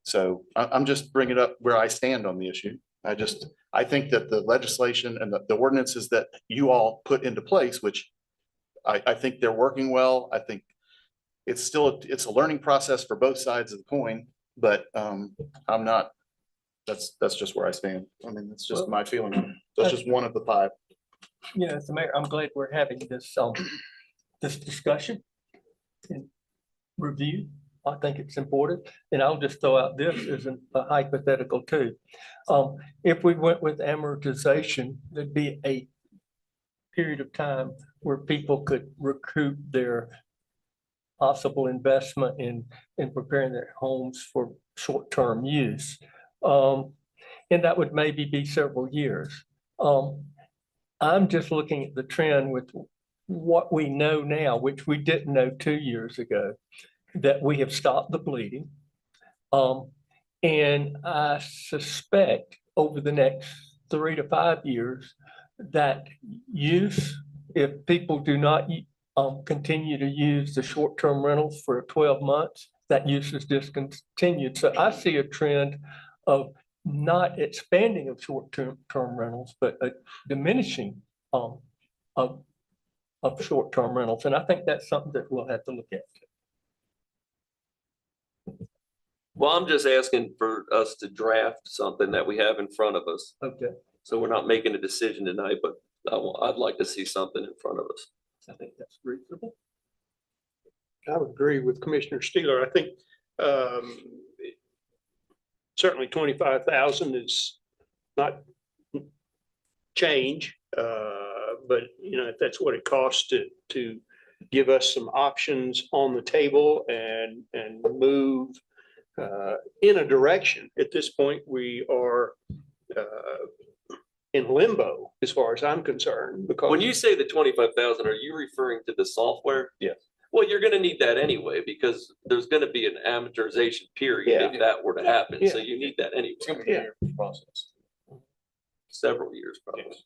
Speaker 11: So I'm just bringing up where I stand on the issue. I think that the legislation and the ordinances that you all put into place, which I think they're working well. I think it's a learning process for both sides of the coin, but that's just where I stand. I mean, it's just my feeling. That's just one of the 5.
Speaker 4: So Mayor, I'm glad we're having this discussion and review. I think it's important, and I'll just throw out this as a hypothetical too. If we went with amortization, there'd be a period of time where people could recoup their possible investment in preparing their homes for short-term use. And that would maybe be several years. I'm just looking at the trend with what we know now, which we didn't know 2 years ago, that we have stopped the bleeding. And I suspect over the next 3 to 5 years that use, if people do not continue to use the short-term rentals for 12 months, that use is discontinued. So I see a trend of not expanding of short-term rentals, but a diminishing of short-term rentals. And I think that's something that we'll have to look at.
Speaker 12: Well, I'm just asking for us to draft something that we have in front of us.
Speaker 4: Okay.
Speaker 12: So we're not making a decision tonight, but I'd like to see something in front of us.
Speaker 4: I think that's reasonable.
Speaker 10: I would agree with Commissioner Steeler. I think certainly 25,000 is not change, but if that's what it costs to give us some options on the table and move in a direction. At this point, we are in limbo as far as I'm concerned. Because
Speaker 12: when you say the 25,000, are you referring to the software?
Speaker 10: Yes.
Speaker 12: Well, you're going to need that anyway, because there's going to be an amortization period if that were to happen. So you need that anyway.
Speaker 9: It's gonna be a year process.
Speaker 12: Several years probably.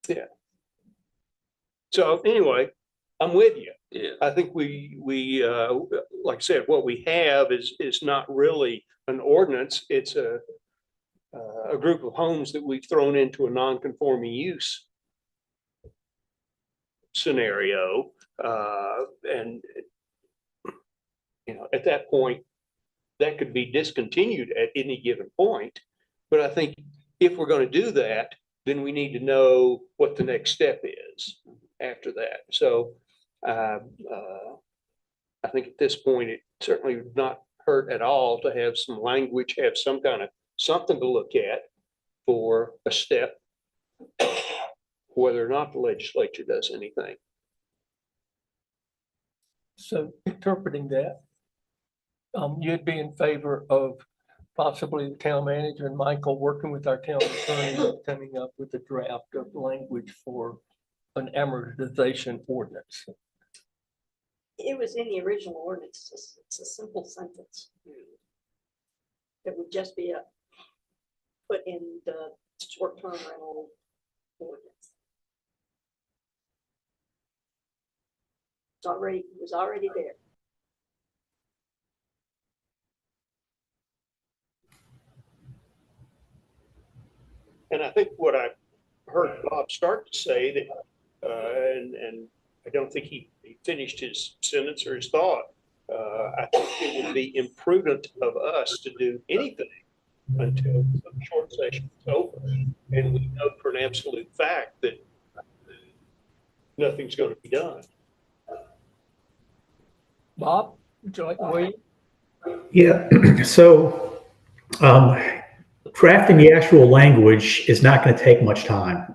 Speaker 10: Yeah. So anyway, I'm with you.
Speaker 12: Yeah.
Speaker 10: I think we like I said, what we have is not really an ordinance. It's a group of homes that we've thrown into a non-conforming use scenario. And at that point, that could be discontinued at any given point. But I think if we're going to do that, then we need to know what the next step is after that. So I think at this point, it certainly would not hurt at all to have some language, have some kind of something to look at for a step, whether or not the legislature does anything.
Speaker 4: So interpreting that, you'd be in favor of possibly the town manager and Michael working with our town attorney and coming up with a draft of language for an amortization ordinance.
Speaker 8: It was in the original ordinance. It's a simple sentence. It would just be put in the short-term rental ordinance. It was already there.
Speaker 10: And I think what I heard Bob start to say that, and I don't think he finished his sentence or his thought. I think it would be imprudent of us to do anything until the short session is over, and we know for an absolute fact that nothing's going to be done.
Speaker 4: Bob, would you like to weigh in?
Speaker 13: Yeah, so drafting the actual language is not going to take much time.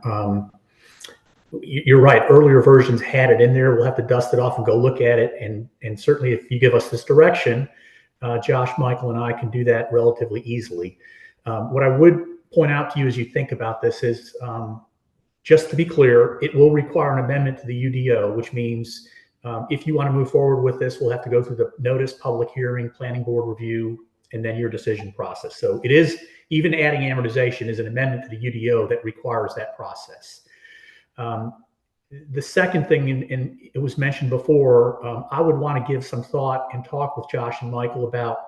Speaker 13: You're right, earlier versions had it in there. We'll have to dust it off and go look at it. And certainly if you give us this direction, Josh, Michael, and I can do that relatively easily. What I would point out to you as you think about this is, just to be clear, it will require an amendment to the UDO, which means if you want to move forward with this, we'll have to go through the notice, public hearing, planning board review, and then your decision process. So it is, even adding amortization is an amendment to the UDO that requires that process. The second thing, and it was mentioned before, I would want to give some thought and talk with Josh and Michael about,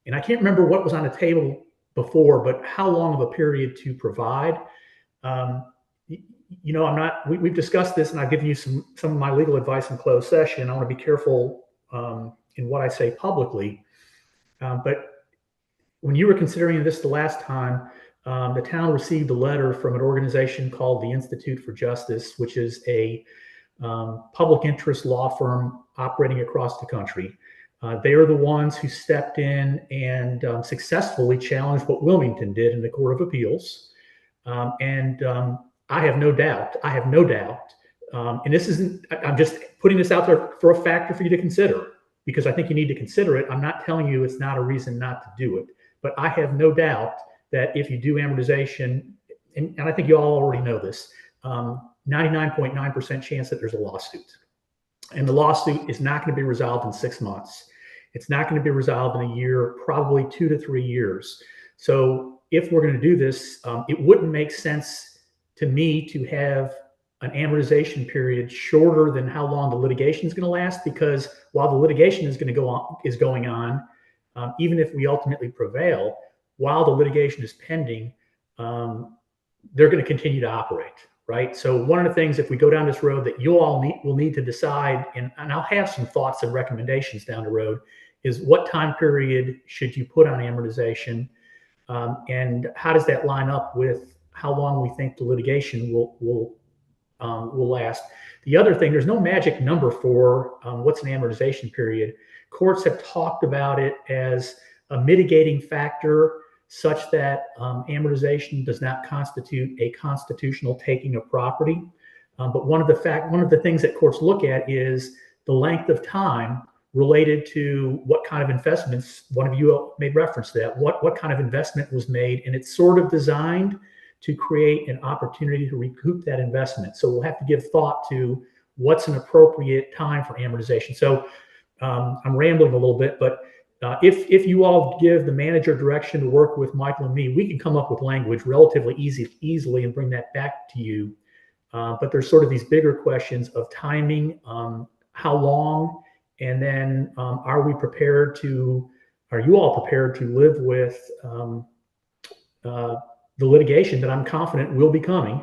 Speaker 13: and I can't remember what was on the table before, but how long of a period to provide. We've discussed this, and I've given you some of my legal advice in closed session. I want to be careful in what I say publicly. But when you were considering this the last time, the town received a letter from an organization called the Institute for Justice, which is a public interest law firm operating across the country. They are the ones who stepped in and successfully challenged what Wilmington did in the Court of Appeals. I have no doubt, and this isn't, I'm just putting this out there for a factor for you to consider, because I think you need to consider it. I'm not telling you it's not a reason not to do it, but I have no doubt that if you do amortization, and I think you all already know this, 99.9% chance that there's a lawsuit. And the lawsuit is not going to be resolved in 6 months. It's not going to be resolved in a year, probably 2 to 3 years. So if we're going to do this, it wouldn't make sense to me to have an amortization period shorter than how long the litigation is going to last, because while the litigation is going on, even if we ultimately prevail, while the litigation is pending, they're going to continue to operate, right? So one of the things, if we go down this road that you all will need to decide, and I'll have some thoughts and recommendations down the road, is what time period should you put on amortization? And how does that line up with how long we think the litigation will last? The other thing, there's no magic number for what's an amortization period. Courts have talked about it as a mitigating factor such that amortization does not constitute a constitutional taking of property. But one of the things that courts look at is the length of time related to what kind of investments. One of you made reference to that. What kind of investment was made, and it's sort of designed to create an opportunity to recoup that investment. So we'll have to give thought to what's an appropriate time for amortization. So I'm rambling a little bit, but if you all give the manager direction to work with Michael and me, we can come up with language relatively easily and bring that back to you. But there's sort of these bigger questions of timing, how long, and then are you all prepared to live with the litigation that I'm confident will be coming?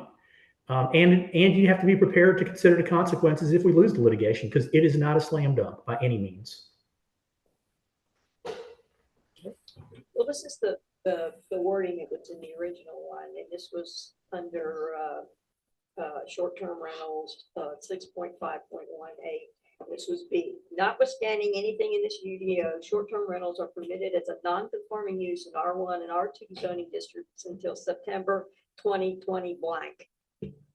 Speaker 13: And you have to be prepared to consider the consequences if we lose the litigation, because it is not a slam dunk by any means.
Speaker 8: Well, this is the wording that was in the original one, and this was under short-term rentals, 6.5.18. This was B. Notwithstanding anything in this UDO, short-term rentals are permitted as a non-conforming use in R1 and R2 zoning districts until September 2020 blank.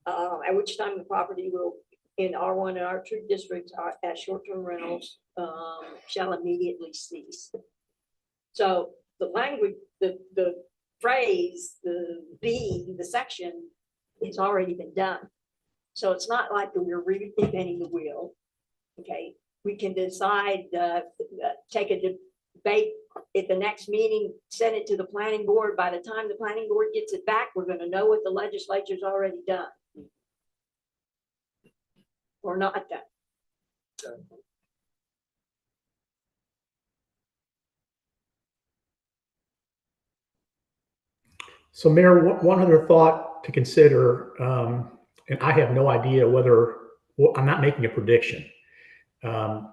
Speaker 8: At which time the property will, in R1 and R2 districts, as short-term rentals shall immediately cease. So the language, the phrase, the B, the section, it's already been done. So it's not like we're reinventing the wheel. Okay, we can decide, take a debate at the next meeting, send it to the planning board. By the time the planning board gets it back, we're going to know what the legislature's already done. Or not done.
Speaker 13: So Mayor, one other thought to consider, and I have no idea whether, well, I'm not making a prediction. To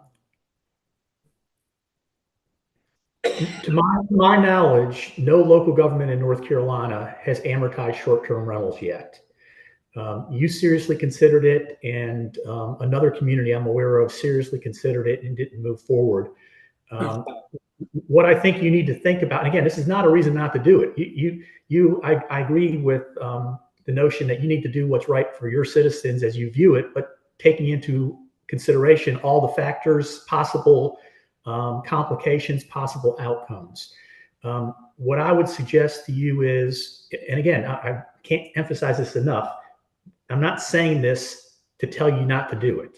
Speaker 13: my knowledge, no local government in North Carolina has amortized short-term rentals yet. You seriously considered it, and another community I'm aware of seriously considered it and didn't move forward. What I think you need to think about, and again, this is not a reason not to do it. I agree with the notion that you need to do what's right for your citizens as you view it, but taking into consideration all the factors, possible complications, possible outcomes. What I would suggest to you is, and again, I can't emphasize this enough, I'm not saying this to tell you not to do it.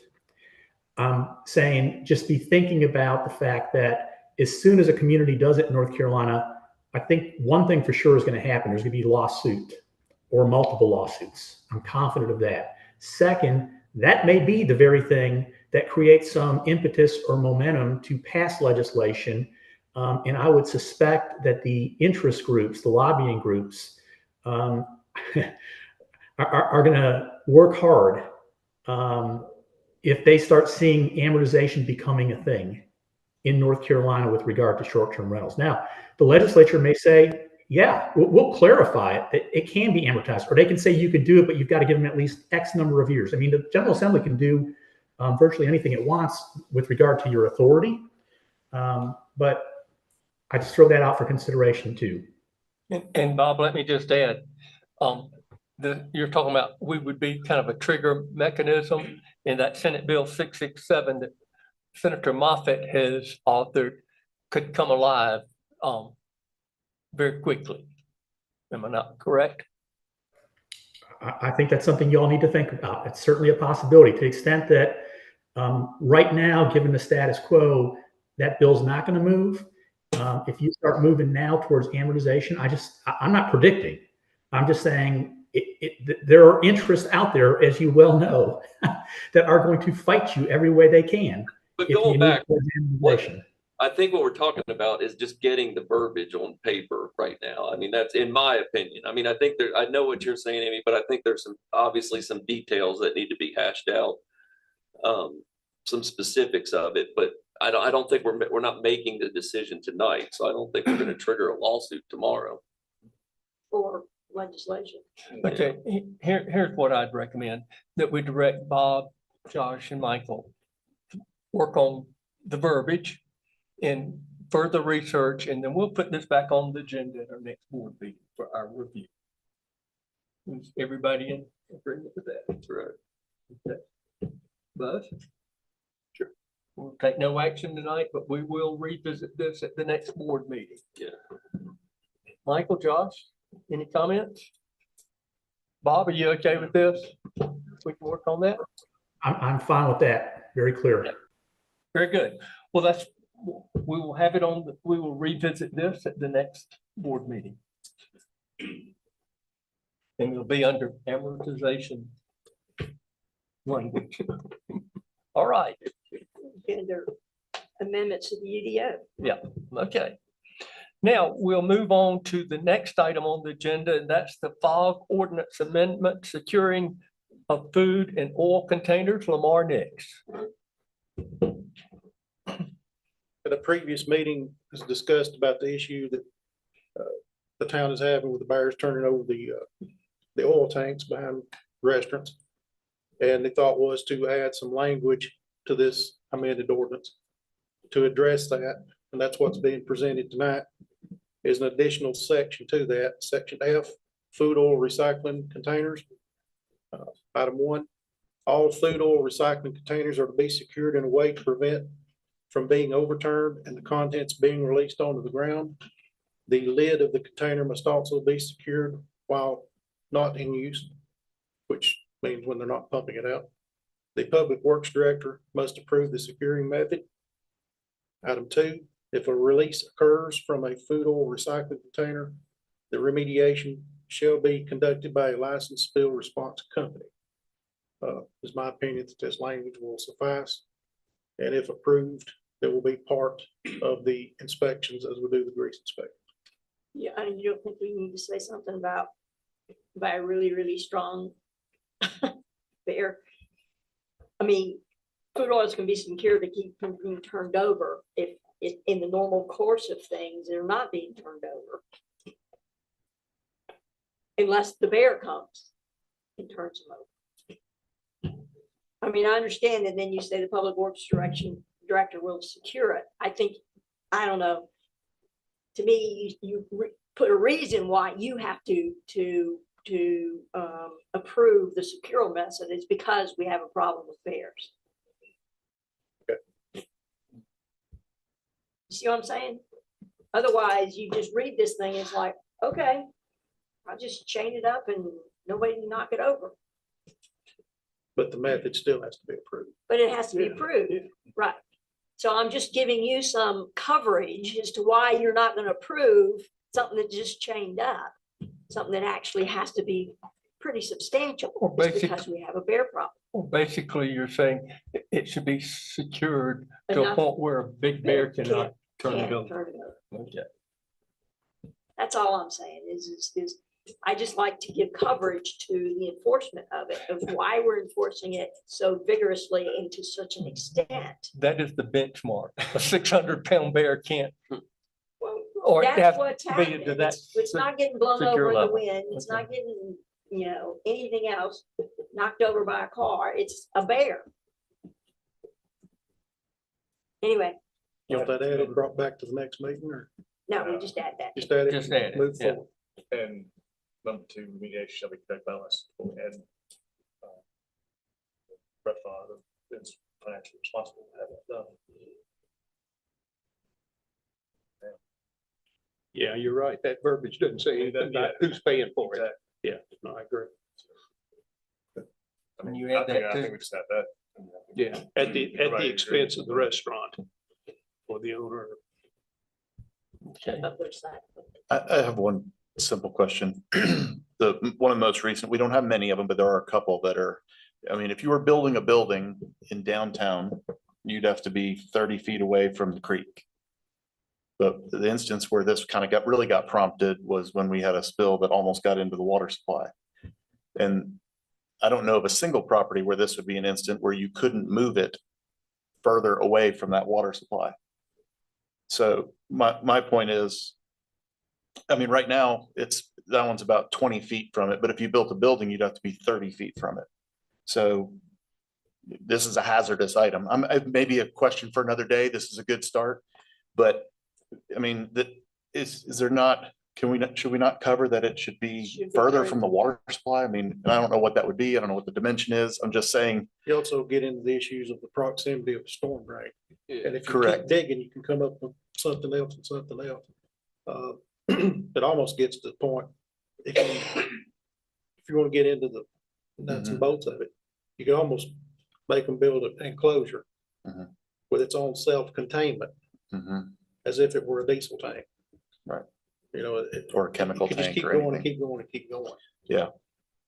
Speaker 13: I'm saying just be thinking about the fact that as soon as a community does it in North Carolina, I think one thing for sure is going to happen. There's going to be a lawsuit or multiple lawsuits. I'm confident of that. Second, that may be the very thing that creates some impetus or momentum to pass legislation. And I would suspect that the interest groups, the lobbying groups, are going to work hard if they start seeing amortization becoming a thing in North Carolina with regard to short-term rentals. Now, the legislature may say, yeah, we'll clarify it. It can be amortized, or they can say you can do it, but you've got to give them at least X number of years. I mean, the General Assembly can do virtually anything it wants with regard to your authority. But I just throw that out for consideration too.
Speaker 4: And Bob, let me just add, you're talking about, we would be kind of a trigger mechanism in that Senate Bill 667 that Senator Moffitt has authored could come alive very quickly. Am I not correct?
Speaker 13: I think that's something you all need to think about. It's certainly a possibility to the extent that right now, given the status quo, that bill's not going to move. If you start moving now towards amortization, I'm not predicting. I'm just saying there are interests out there, as you well know, that are going to fight you every way they can.
Speaker 12: But going back, I think what we're talking about is just getting the verbiage on paper right now. I mean, that's in my opinion. I mean, I think I know what you're saying, Amy, but I think there's obviously some details that need to be hashed out. Some specifics of it, but I don't think we're not making the decision tonight. So I don't think we're going to trigger a lawsuit tomorrow.
Speaker 8: For legislation.
Speaker 4: Okay, here's what I'd recommend, that we direct Bob, Josh, and Michael to work on the verbiage and further research, and then we'll put this back on the agenda at our next board meeting for our review. Is everybody in agreement with that?
Speaker 12: That's right.
Speaker 4: Okay. Buzz? Sure. We'll take no action tonight, but we will revisit this at the next board meeting.
Speaker 12: Yeah.
Speaker 4: Michael, Josh, any comments? Bob, are you okay with this? We can work on that?
Speaker 13: I'm fine with that. Very clear.
Speaker 4: Very good. Well, we will have it on, we will revisit this at the next board meeting. And it'll be under amortization language. All right.
Speaker 8: And their amendments to the UDO.
Speaker 4: Yeah, okay. Now we'll move on to the next item on the agenda, and that's the fog ordinance amendment securing of food and oil containers. Lamar Nix.
Speaker 14: At a previous meeting, was discussed about the issue that the town is having with the buyers turning over the oil tanks behind restaurants. And the thought was to add some language to this amended ordinance to address that. And that's what's being presented tonight, is an additional section to that, section F, food oil recycling containers. Item 1, all food oil recycling containers are to be secured in a way to prevent from being overturned and the contents being released onto the ground. The lid of the container must also be secured while not in use, which means when they're not pumping it out. The Public Works Director must approve the securing method. Item 2, if a release occurs from a food oil recycling container, the remediation shall be conducted by a licensed spill response company. It's my opinion that this language will suffice. And if approved, it will be part of the inspections as we do the grease inspection.
Speaker 8: Yeah, and you don't think we need to say something about by a really, really strong bear? I mean, food oils can be secured to keep from being turned over if in the normal course of things, they're not being turned over. Unless the bear comes and turns them over. I mean, I understand that then you say the Public Works Director will secure it. I think, I don't know. To me, you put a reason why you have to approve the secure method. It's because we have a problem with bears.
Speaker 14: Okay.
Speaker 8: You see what I'm saying? Otherwise, you just read this thing, it's like, okay, I'll just chain it up and nobody can knock it over.
Speaker 14: But the method still has to be approved.
Speaker 8: But it has to be approved, right? So I'm just giving you some coverage as to why you're not going to approve something that just chained up, something that actually has to be pretty substantial, because we have a bear problem.
Speaker 4: Well, basically, you're saying it should be secured to a point where a big bear cannot turn it over. Okay.
Speaker 8: That's all I'm saying is I just like to give coverage to the enforcement of it, of why we're enforcing it so vigorously and to such an extent.
Speaker 4: That is the benchmark. A 600-pound bear can't.
Speaker 8: Well,
Speaker 4: Or
Speaker 8: that's what's happening.
Speaker 4: That
Speaker 8: It's not getting blown over in the
Speaker 4: level.
Speaker 8: wind. It's not getting, anything else knocked over by a car. It's a bear. Anyway.
Speaker 14: You want that added, brought back to the next meeting, or?
Speaker 8: No, we just add that.
Speaker 14: Just add it.
Speaker 4: Just add it,
Speaker 14: Move
Speaker 4: yeah.
Speaker 14: forward.
Speaker 6: And number 2, remediation shall be conducted by us and restaurant is financially responsible to have that done.
Speaker 10: Yeah, you're right. That verbiage doesn't say anything about who's paying for it.
Speaker 6: Yeah, no, I agree. I mean,
Speaker 4: You add that
Speaker 6: I
Speaker 4: too.
Speaker 6: think we just have that.
Speaker 10: Yeah, at the expense of the restaurant or the owner.
Speaker 4: Okay.
Speaker 11: I have one simple question. One of the most recent, we don't have many of them, but there are a couple that are, I mean, if you were building a building in downtown, you'd have to be 30 feet away from the creek. But the instance where this kind of really got prompted was when we had a spill that almost got into the water supply. And I don't know of a single property where this would be an instant where you couldn't move it further away from that water supply. So my point is, I mean, right now that one's about 20 feet from it, but if you built a building, you'd have to be 30 feet from it. So this is a hazardous item. Maybe a question for another day. This is a good start, but I mean, is there not, should we not cover that it should be further from the water supply? I mean, and I don't know what that would be. I don't know what the dimension is. I'm just saying.
Speaker 14: You also get into the issues of the proximity of the storm drain. And if you keep
Speaker 11: Correct.
Speaker 14: digging, you can come up with something else and something else. It almost gets to the point, if you want to get into the nuts and bolts of it, you can almost make them build an enclosure with its own self-containment, as if it were a diesel tank.
Speaker 11: Right.
Speaker 14: You know,
Speaker 11: Or a chemical
Speaker 14: you can just
Speaker 11: tank
Speaker 14: keep
Speaker 11: or
Speaker 14: going
Speaker 11: anything.
Speaker 14: and keep going and keep going.
Speaker 11: Yeah.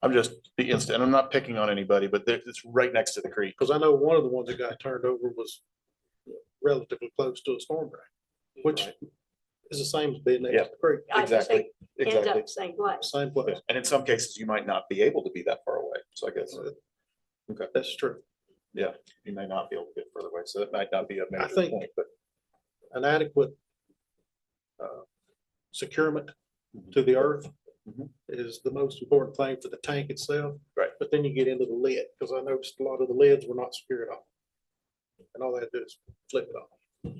Speaker 11: I'm just the instant, and I'm not picking on anybody, but it's right next to the creek.
Speaker 14: Because I know one of the ones that got turned over was relatively close to a storm drain, which is the same as being next to the creek.
Speaker 8: I just
Speaker 11: Exactly.
Speaker 8: think ends
Speaker 11: Exactly.
Speaker 8: up the same place.
Speaker 14: Same place.
Speaker 11: And in some cases, you might not be able to be that far away. So I guess, okay,
Speaker 14: That's true.
Speaker 11: yeah, you may not be able to get further away. So that might not be a major
Speaker 14: think-
Speaker 11: point, but
Speaker 14: An adequate securement to the earth is the most important thing for the tank itself.
Speaker 11: Right.
Speaker 14: But then you get into the lid, because I noticed a lot of the lids were not secured off. And all they had to do is flip it off.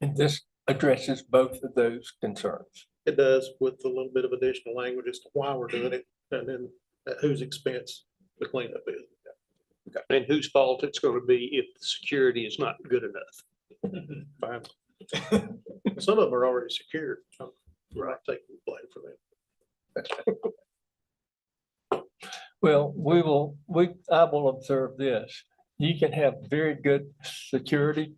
Speaker 4: And this addresses both of those concerns.
Speaker 14: It does, with a little bit of additional language as to why we're doing it, and then at whose expense the cleanup is.
Speaker 10: And whose fault it's gonna be if the security is not good enough.
Speaker 14: Fine. Some of them are already secured. So we're not taking the blame for them.
Speaker 4: Well, I will observe this. You can have very good security,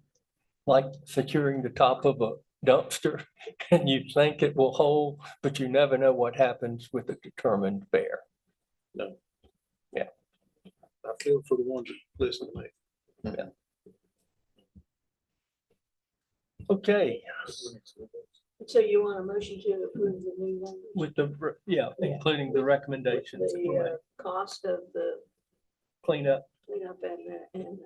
Speaker 4: like securing the top of a dumpster, and you think it will hold, but you never know what happens with a determined bear.
Speaker 14: No.
Speaker 4: Yeah.
Speaker 14: I feel for the ones that listen to me.
Speaker 4: Okay,
Speaker 8: So you want a motion to approve the new language?
Speaker 4: with including the recommendations,
Speaker 8: The cost of the
Speaker 4: cleanup
Speaker 8: cleanup and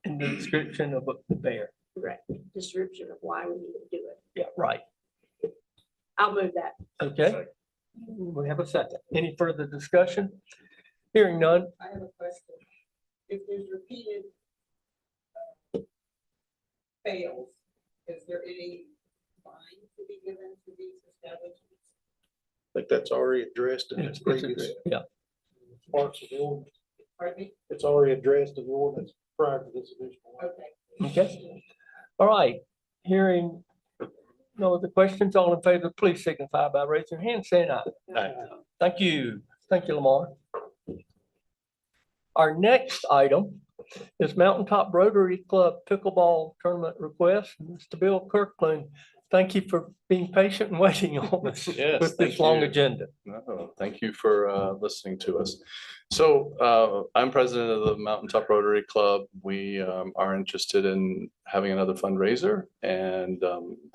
Speaker 4: and the description of the bear.
Speaker 8: right description of why we need to do it.
Speaker 4: Yeah, right.
Speaker 8: I'll move that.
Speaker 4: Okay. We have a second. Any further discussion? Hearing none.
Speaker 1: I have a question. If there's repeated fails, is there any fine to be given to these establishments?
Speaker 14: I think that's already addressed in its previous
Speaker 4: Yeah,
Speaker 14: parts of the ordinance.
Speaker 1: Pardon me?
Speaker 14: It's already addressed in the ordinance prior to this additional.
Speaker 1: Okay.
Speaker 4: okay. All right, hearing no other questions, all in favor, please signify by raising your hand, saying aye.
Speaker 11: Aye.
Speaker 4: Thank you. Thank you, Lamar. Our next item is Mountaintop Rotary Club pickleball tournament request. Mr. Bill Kirkland, thank you for being patient and waiting on us
Speaker 15: Yes,
Speaker 4: with
Speaker 15: thank
Speaker 4: this long
Speaker 15: you.
Speaker 4: agenda.
Speaker 15: No, thank you for listening to us. So I'm president of the Mountaintop Rotary Club. We are interested in having another fundraiser and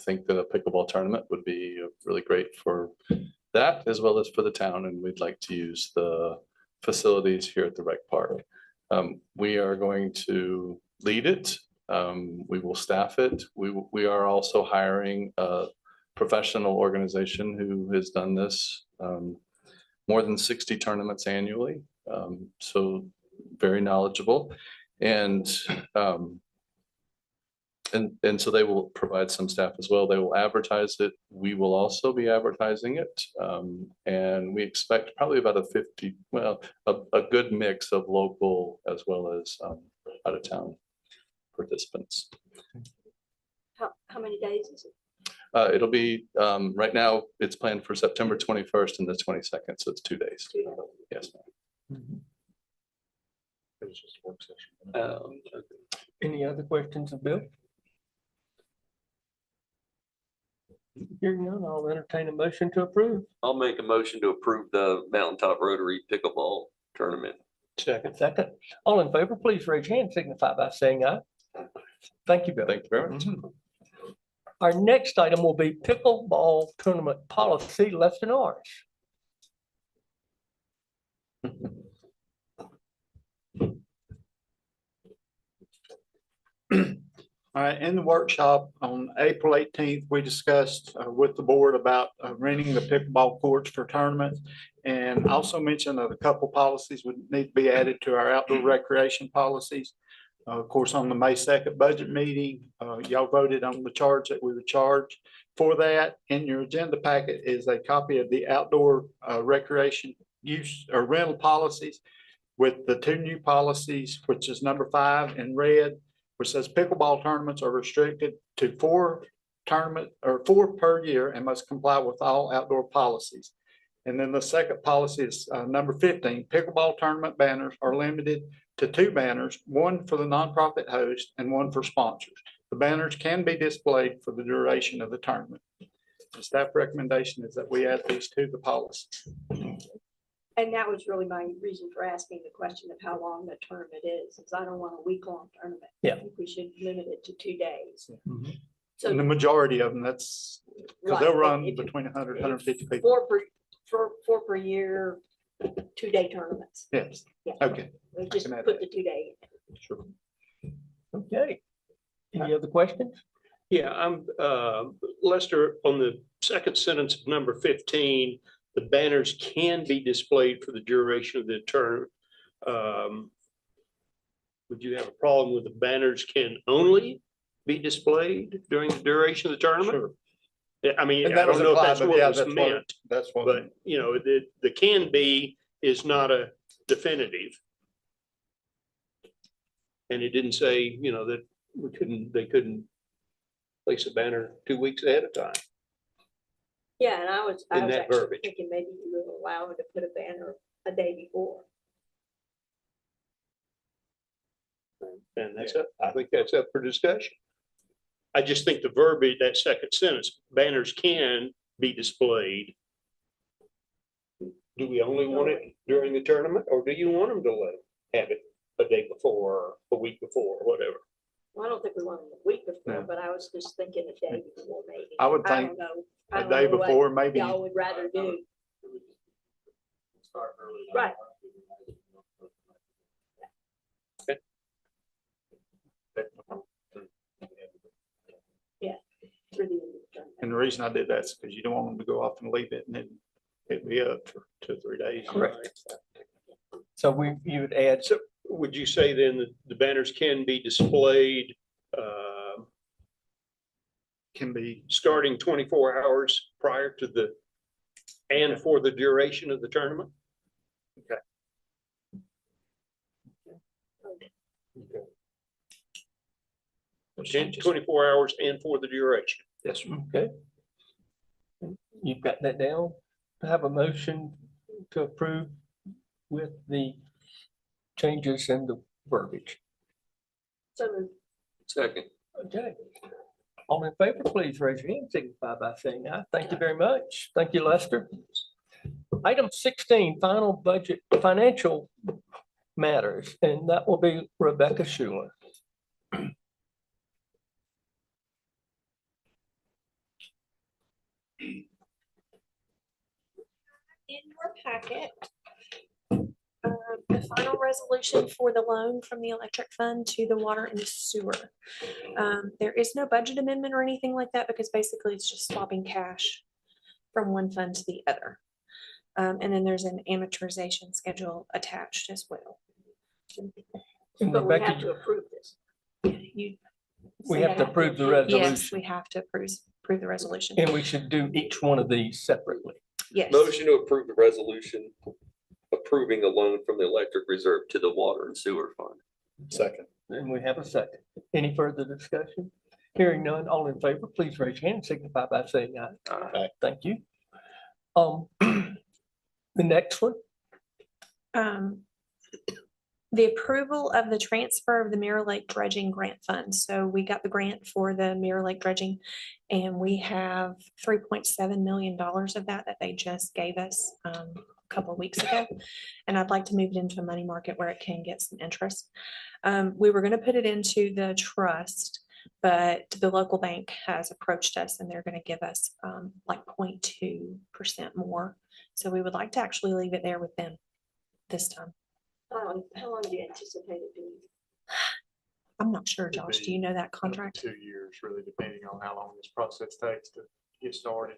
Speaker 15: think that a pickleball tournament would be really great for that as well as for the town. And we'd like to use the facilities here at the rec park. We are going to lead it. We will staff it. We are also hiring a professional organization who has done this more than 60 tournaments annually. So very knowledgeable. And so they will provide some staff as well. They will advertise it. We will also be advertising it. And we expect probably about a good mix of local as well as out of town participants.
Speaker 8: How many days is it?
Speaker 15: It'll be, right now, it's planned for September 21st and the 22nd, so it's 2 days.
Speaker 8: 2 days.
Speaker 15: Yes.
Speaker 11: it was just a work session.
Speaker 4: Any other questions of Bill? Hearing none, I'll entertain a motion to approve.
Speaker 12: I'll make a motion to approve the Mountaintop Rotary Pickleball Tournament.
Speaker 4: Second. All in favor, please raise your hand, signify by saying aye. Thank you, Bill.
Speaker 15: Thank you very much.
Speaker 4: Our next item will be pickleball tournament policy, left and orange.
Speaker 14: All right, in the workshop on April 18th, we discussed with the board about renting the pickleball courts for tournaments. And also mentioned that a couple policies would need to be added to our outdoor recreation policies. Of course, on the May 2nd budget meeting, y'all voted on the charge that we would charge for that. In your agenda packet is a copy of the outdoor recreation use or rental policies with the two new policies, which is number 5 in red, which says pickleball tournaments are restricted to 4 per year and must comply with all outdoor policies. And then the second policy is number 15, pickleball tournament banners are limited to 2 banners, one for the nonprofit host and one for sponsors. The banners can be displayed for the duration of the tournament. The staff recommendation is that we add these to the policy.
Speaker 8: And that was really my reason for asking the question of how long the tournament is I don't want a week-long tournament.
Speaker 4: Yeah.
Speaker 8: I think we should limit it to 2 days. So
Speaker 14: And the majority of them, that's because they'll
Speaker 8: Right,
Speaker 14: run
Speaker 8: if-
Speaker 14: between 100, 150 people.
Speaker 8: 4 per year, 2-day tournaments.
Speaker 14: Yes.
Speaker 8: Yeah.
Speaker 14: Okay.
Speaker 8: We just
Speaker 14: can add
Speaker 8: put the 2-day.
Speaker 14: Sure.
Speaker 4: Okay. Any other questions?
Speaker 10: Yeah, I'm, Lester, on the second sentence of number 15, the banners can be displayed for the duration of the term. Would you have a problem with the banners can only be displayed during the duration of the tournament?
Speaker 14: Sure.
Speaker 10: Yeah, I mean,
Speaker 14: And
Speaker 10: I
Speaker 14: that was
Speaker 10: don't know if
Speaker 14: implied,
Speaker 10: that's
Speaker 14: but
Speaker 10: what
Speaker 14: yeah,
Speaker 10: was
Speaker 14: that's what,
Speaker 10: meant,
Speaker 14: that's what.
Speaker 10: but you know, the can be is not a definitive. And it didn't say, you know, that they couldn't place a banner 2 weeks ahead of time.
Speaker 8: Yeah, and I was
Speaker 10: In that
Speaker 8: actually
Speaker 10: verbiage.
Speaker 8: thinking maybe you would allow them to put a banner a day before.
Speaker 10: And that's up, I think that's up for discussion. I just think the verbiage, that second sentence, banners can be displayed. Do we only want it during the tournament, or do you want them to have it a day before, or a week before, or whatever?
Speaker 8: Well, I don't think we want them a week before,
Speaker 14: No.
Speaker 8: but I was just thinking a day before maybe.
Speaker 14: I would
Speaker 8: I
Speaker 14: think
Speaker 8: don't know.
Speaker 14: a
Speaker 8: I don't
Speaker 14: day
Speaker 8: know what
Speaker 14: before, maybe.
Speaker 8: Y'all would rather do.
Speaker 3: Start early.
Speaker 8: Right. Through the end of the tournament.
Speaker 14: And the reason I did that is because you don't want them to go off and leave it and then it'd be up for 2 or 3 days.
Speaker 4: Correct. So you would add,
Speaker 10: So would you say then that the banners can be displayed,
Speaker 14: Can be,
Speaker 10: starting 24 hours prior to and for the duration of the tournament? Okay. 24 hours and for the duration.
Speaker 14: yes, sir.
Speaker 4: okay. You've got that down. I have a motion to approve with the changes in the verbiage.
Speaker 8: So moved.
Speaker 12: Second.
Speaker 4: Okay. All in favor, please raise your hand, signify by saying aye. Thank you very much. Thank you, Lester. Item 16, final budget financial matters, and that will be Rebecca Schuler.
Speaker 16: In your packet, the final resolution for the loan from the electric fund to the water and sewer. There is no budget amendment or anything like that because basically it's just swapping cash from one fund to the other. And then there's an amortization schedule attached as well.
Speaker 4: And
Speaker 8: But we
Speaker 4: Rebecca,
Speaker 8: have to approve this.
Speaker 16: You,
Speaker 4: we have to approve the resolution.
Speaker 16: yes, we have to approve the resolution.
Speaker 4: And we should do each one of these separately.
Speaker 16: Yes.
Speaker 12: Motion to approve the resolution approving a loan from the electric reserve to the water and sewer fund.
Speaker 11: Second.
Speaker 4: And we have a second. Any further discussion? Hearing none, all in favor, please raise your hand and signify by saying aye.
Speaker 11: Aye.
Speaker 4: Thank you. The next one,
Speaker 16: The approval of the transfer of the Mirror Lake dredging grant fund. So we got the grant for the Mirror Lake dredging and we have $3.7 million of that they just gave us a couple of weeks ago. And I'd like to move it into a money market where it can get some interest. We were going to put it into the trust, But the local bank has approached us and they're going to give us like 0.2% more. So we would like to actually leave it there with them this time.
Speaker 8: How long do you anticipate it being?
Speaker 16: I'm not sure,
Speaker 6: Could
Speaker 16: Josh, do
Speaker 6: be
Speaker 16: you know that
Speaker 6: up to
Speaker 16: contract?
Speaker 6: 2 years, really depending on how long this process takes to get started.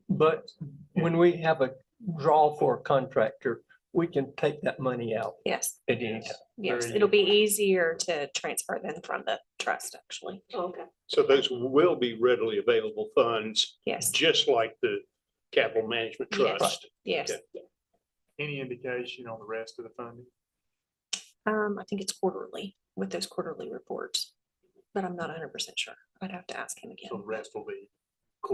Speaker 4: But when we have a draw for a contractor, we can take that money out
Speaker 16: Yes,
Speaker 4: at any time.
Speaker 16: yes,
Speaker 6: Very
Speaker 16: it'll be easier to transfer than from the trust, actually.
Speaker 8: Okay.
Speaker 10: So those will be readily available funds,
Speaker 16: Yes,
Speaker 10: just like the capital management
Speaker 16: Yes.
Speaker 10: trust.
Speaker 16: yes.
Speaker 10: Okay.
Speaker 6: Any indication on the rest of the funding?
Speaker 16: I think it's quarterly with those quarterly reports, but I'm not 100% sure. I'd have to ask him again.
Speaker 6: So the rest will be.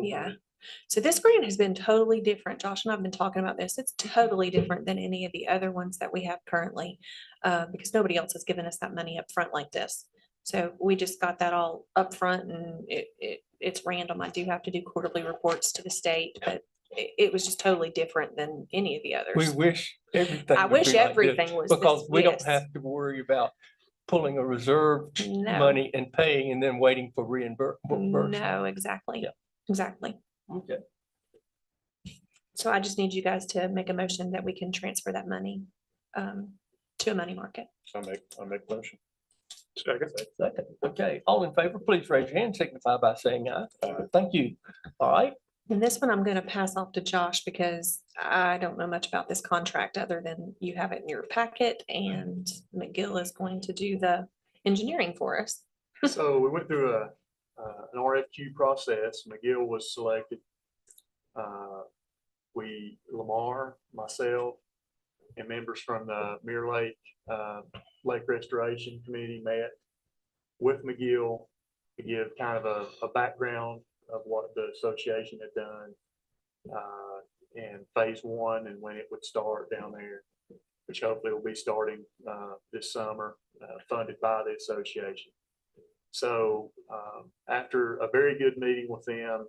Speaker 16: Yeah.
Speaker 6: corporate.
Speaker 16: So this grant has been totally different. Josh and I have been talking about this. It's totally different than any of the other ones that we have currently, because nobody else has given us that money up front like this. So we just got that all up front, and it's random. I do have to do quarterly reports to the state, but it was just totally different than any of the
Speaker 4: We
Speaker 16: others.
Speaker 4: wish everything.
Speaker 16: I
Speaker 4: would be
Speaker 16: wish
Speaker 4: like this,
Speaker 16: everything was this-
Speaker 4: Because we don't
Speaker 16: yes.
Speaker 4: have to worry about pulling a reserve
Speaker 16: No.
Speaker 4: money and paying and then waiting for reimbursement.
Speaker 16: No, exactly.
Speaker 4: Yeah.
Speaker 16: Exactly.
Speaker 4: Okay.
Speaker 16: So I just need you guys to make a motion that we can transfer that money to a money market.
Speaker 11: So I'll make motion.
Speaker 10: Second.
Speaker 4: Second. Okay, all in favor, please raise your hand, signify by saying aye. Thank you. All right,
Speaker 16: And this one I'm gonna pass off to Josh because I don't know much about this contract other than you have it in your packet and McGill is going to do the engineering for us.
Speaker 6: So we went through an RFQ process. McGill was selected. Lamar, myself, and members from the Mirror Lake, Lake Restoration Committee met with McGill to give kind of a background of what the association had done, and phase one and when it would start down there, which hopefully will be starting this summer, funded by the association. So after a very good meeting with them,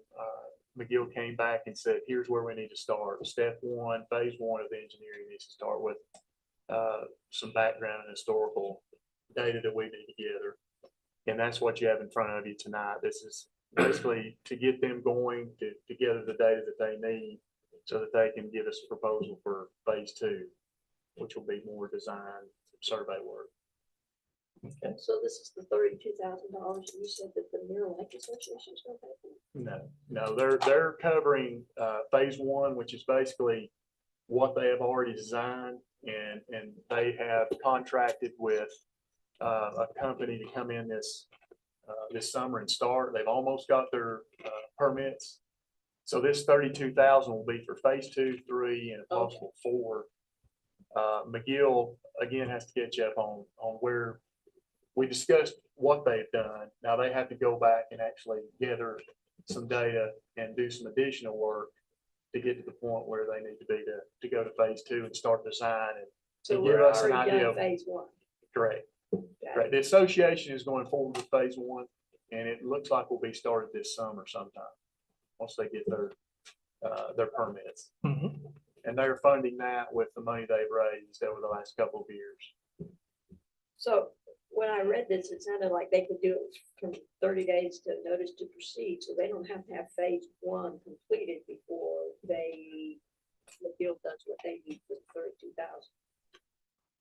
Speaker 6: McGill came back and said, here's where we need to start. Step one, phase one of the engineering needs to start with some background and historical data that we need to gather. And that's what you have in front of you tonight. This is basically to get them going to gather the data that they need so that they can give us a proposal for phase two, which will be more design survey work.
Speaker 4: okay.
Speaker 8: So this is the $32,000 you said that the Mirror Lake Association is going to pay for?
Speaker 6: No, they're covering phase one, which is basically what they have already designed, and they have contracted with a company to come in this summer and start. They've almost got their permits. So this 32,000 will be for phase 2, 3, and a possible 4. McGill again has to catch up on where we discussed what they've done. Now they have to go back and actually gather some data and do some additional work to get to the point where they need to be to go to phase 2 and start design and
Speaker 8: So
Speaker 6: give
Speaker 8: we're
Speaker 6: us an
Speaker 8: already
Speaker 6: idea
Speaker 8: done
Speaker 6: of.
Speaker 8: phase one.
Speaker 6: Correct.
Speaker 8: Got
Speaker 6: Right.
Speaker 8: it.
Speaker 6: The association is going forward with phase 1, and it looks like will be started this summer sometime, once they get their permits.
Speaker 4: Mhm.
Speaker 6: And they're funding that with the money they've raised over the last couple of years.
Speaker 8: So when I read this, it sounded like they could do it from 30 days to notice to proceed, so they don't have to have phase 1 completed before the field does what they need for the 32,000.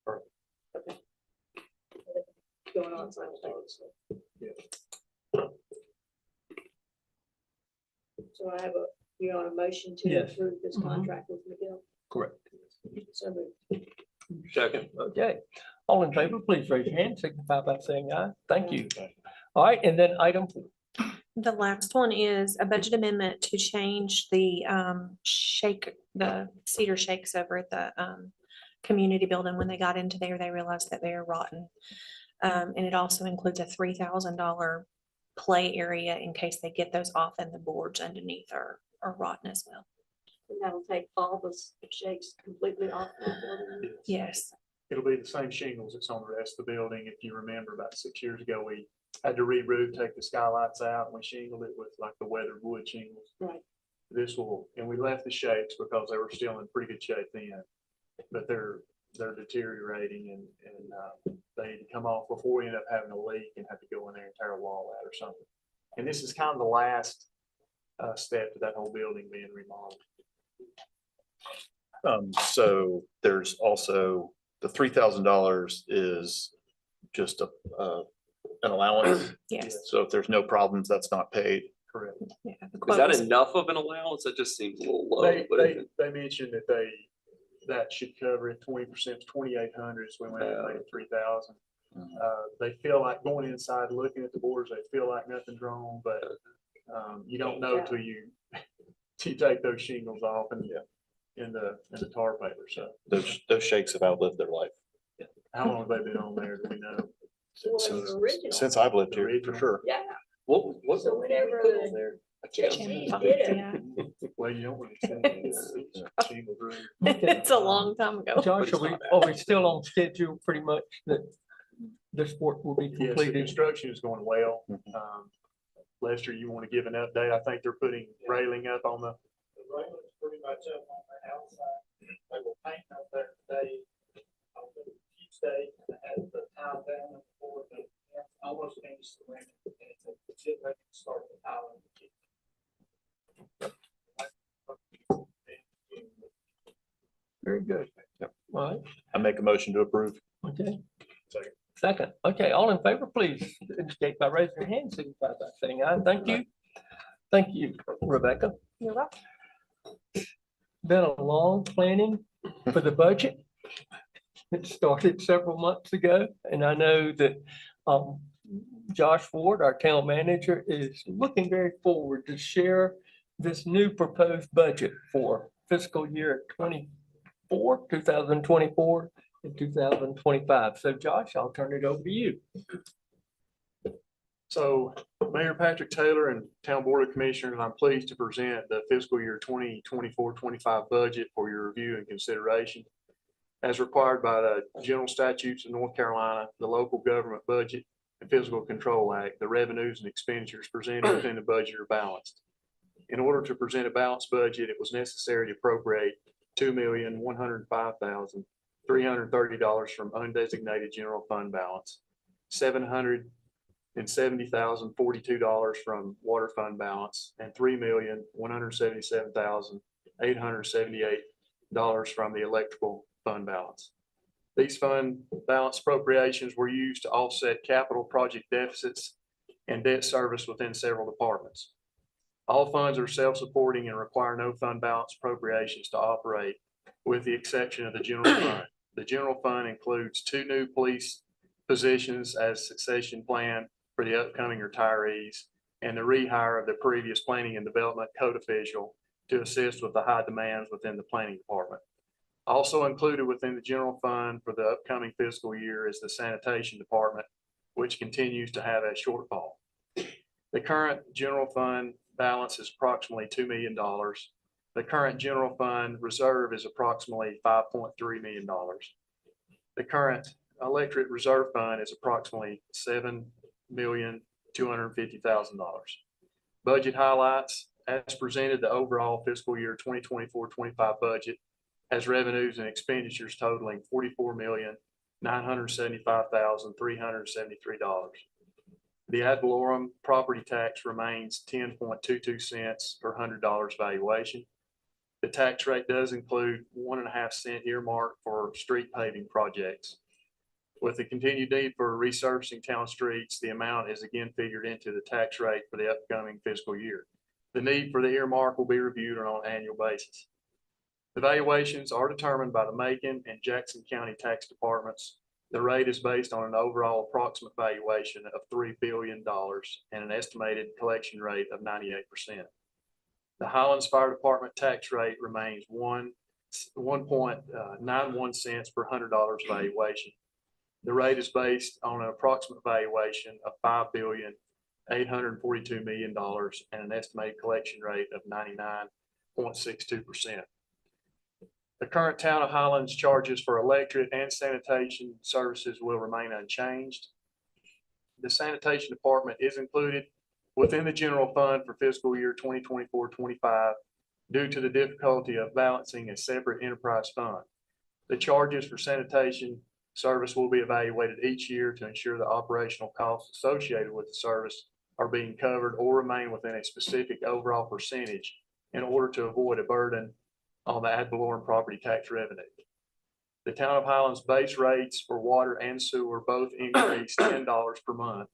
Speaker 6: Perfect.
Speaker 8: Okay. Going on simultaneously.
Speaker 6: Yeah.
Speaker 8: So I have you on a motion to
Speaker 4: Yes.
Speaker 8: approve this
Speaker 4: Mhm.
Speaker 8: contract with McGill?
Speaker 4: Correct.
Speaker 8: So moved.
Speaker 12: Second.
Speaker 4: Okay, all in favor, please raise your hand, signify by saying aye. Thank you. All right, and then item 4.
Speaker 16: The last one is a budget amendment to change the the cedar shakes over at the community building. When they got into there, they realized that they are rotten. And it also includes a $3,000 play area in case they get those off and the boards underneath are rotten as well.
Speaker 8: And that'll take all the shakes completely off that building.
Speaker 16: Yes.
Speaker 6: It'll be the same shingles that's on the rest of the building. If you remember, about 6 years ago, we had to re-roof, take the skylights out, and we shingled it with like the weathered wood shingles.
Speaker 8: Right.
Speaker 6: This will, and we left the shakes because they were still in pretty good shape then, but they're they're deteriorating and they need to come off before we end up having a leak and have to go in there and tear a wall out or something. And this is kind of the last step to that whole building being remodeled.
Speaker 11: So there's also the $3,000 is just an allowance.
Speaker 16: Yes.
Speaker 11: So if there's no problems, that's not paid.
Speaker 6: Correct.
Speaker 16: Yeah, the
Speaker 12: Is
Speaker 16: quote
Speaker 12: that
Speaker 16: was-
Speaker 12: enough of an allowance? That just seems a little low.
Speaker 6: They mentioned that that should cover it 20%, 2,800, so we went and made it 3,000. They feel like going inside, looking at the boards, they feel like nothing's wrong, but you don't know till you take those shingles off and in the tar paper. So
Speaker 11: Those shakes have outlived their life.
Speaker 6: how long have they been on there? Do we know?
Speaker 11: Since I've lived here, for sure.
Speaker 8: Yeah.
Speaker 12: What?
Speaker 8: So whenever the
Speaker 16: Chain pump,
Speaker 8: did it,
Speaker 16: yeah.
Speaker 6: Well, you don't want to say shingles really.
Speaker 16: It's a long time ago.
Speaker 4: Josh, are we still on schedule pretty much that this work will be
Speaker 6: Yes, the
Speaker 4: completed?
Speaker 6: construction is going well. Lester, you want to give an update? I think they're putting railing up on the.
Speaker 14: Railing's pretty much up on the outside. They will paint up there today, on Tuesday, and have the tile down before the, almost finished the winter. And it's just ready to start the tile.
Speaker 4: Very good. All right,
Speaker 11: I make a motion to approve.
Speaker 4: okay.
Speaker 6: Second.
Speaker 4: Second, okay, all in favor, please indicate by raising your hand, signify by saying aye. Thank you. Thank you, Rebecca.
Speaker 16: You're welcome.
Speaker 4: Been a long planning for the budget. It started several months ago, and I know that Josh Ward, our town manager, is looking very forward to share this new proposed budget for fiscal year 2024 and 2025. So Josh, I'll turn it over to you.
Speaker 6: So Mayor Patrick Taylor and Town Board of Commissioners, I'm pleased to present the fiscal year 2024-25 budget for your review and consideration. As required by the general statutes of North Carolina, the Local Government Budget and Fiscal Control Act, the revenues and expenditures presented within the budget are balanced. In order to present a balanced budget, it was necessary to appropriate $2,105,330 from undesignated general fund balance, $770,042 from water fund balance, and $3,177,878 from the electrical fund balance. These fund balance appropriations were used to offset capital project deficits and debt service within several departments. All funds are self-supporting and require no fund balance appropriations to operate, with the exception of the general fund. The general fund includes 2 new police positions as succession plan for the upcoming retirees and the rehire of the previous planning and development code official to assist with the high demands within the planning department. Also included within the general fund for the upcoming fiscal year is the sanitation department, which continues to have a shortfall. The current general fund balance is approximately $2 million. The current general fund reserve is approximately $5.3 million. The current electric reserve fund is approximately $7,250,000. Budget highlights: as presented, the overall fiscal year 2024-25 budget has revenues and expenditures totaling $44,975,373. The ad valorem property tax remains 10.22 cents per $100 valuation. The tax rate does include 1.5 cent earmark for street paving projects. With the continued need for resurfacing town streets, the amount is again figured into the tax rate for the upcoming fiscal year. The need for the earmark will be reviewed on an annual basis. The valuations are determined by the Macon and Jackson County tax departments. The rate is based on an overall approximate valuation of $3 billion and an estimated collection rate of 98%. The Highlands Fire Department tax rate remains 1.91 cents per $100 valuation. The rate is based on an approximate valuation of $5,842,000,000 and an estimated collection rate of 99.62%. The current town of Highlands charges for electric and sanitation services will remain unchanged. The sanitation department is included within the general fund for fiscal year 2024-25 due to the difficulty of balancing a separate enterprise fund. The charges for sanitation service will be evaluated each year to ensure the operational costs associated with the service are being covered or remain within a specific overall percentage in order to avoid a burden on the ad valorem property tax revenue. The town of Highlands base rates for water and sewer both increased $10 per month.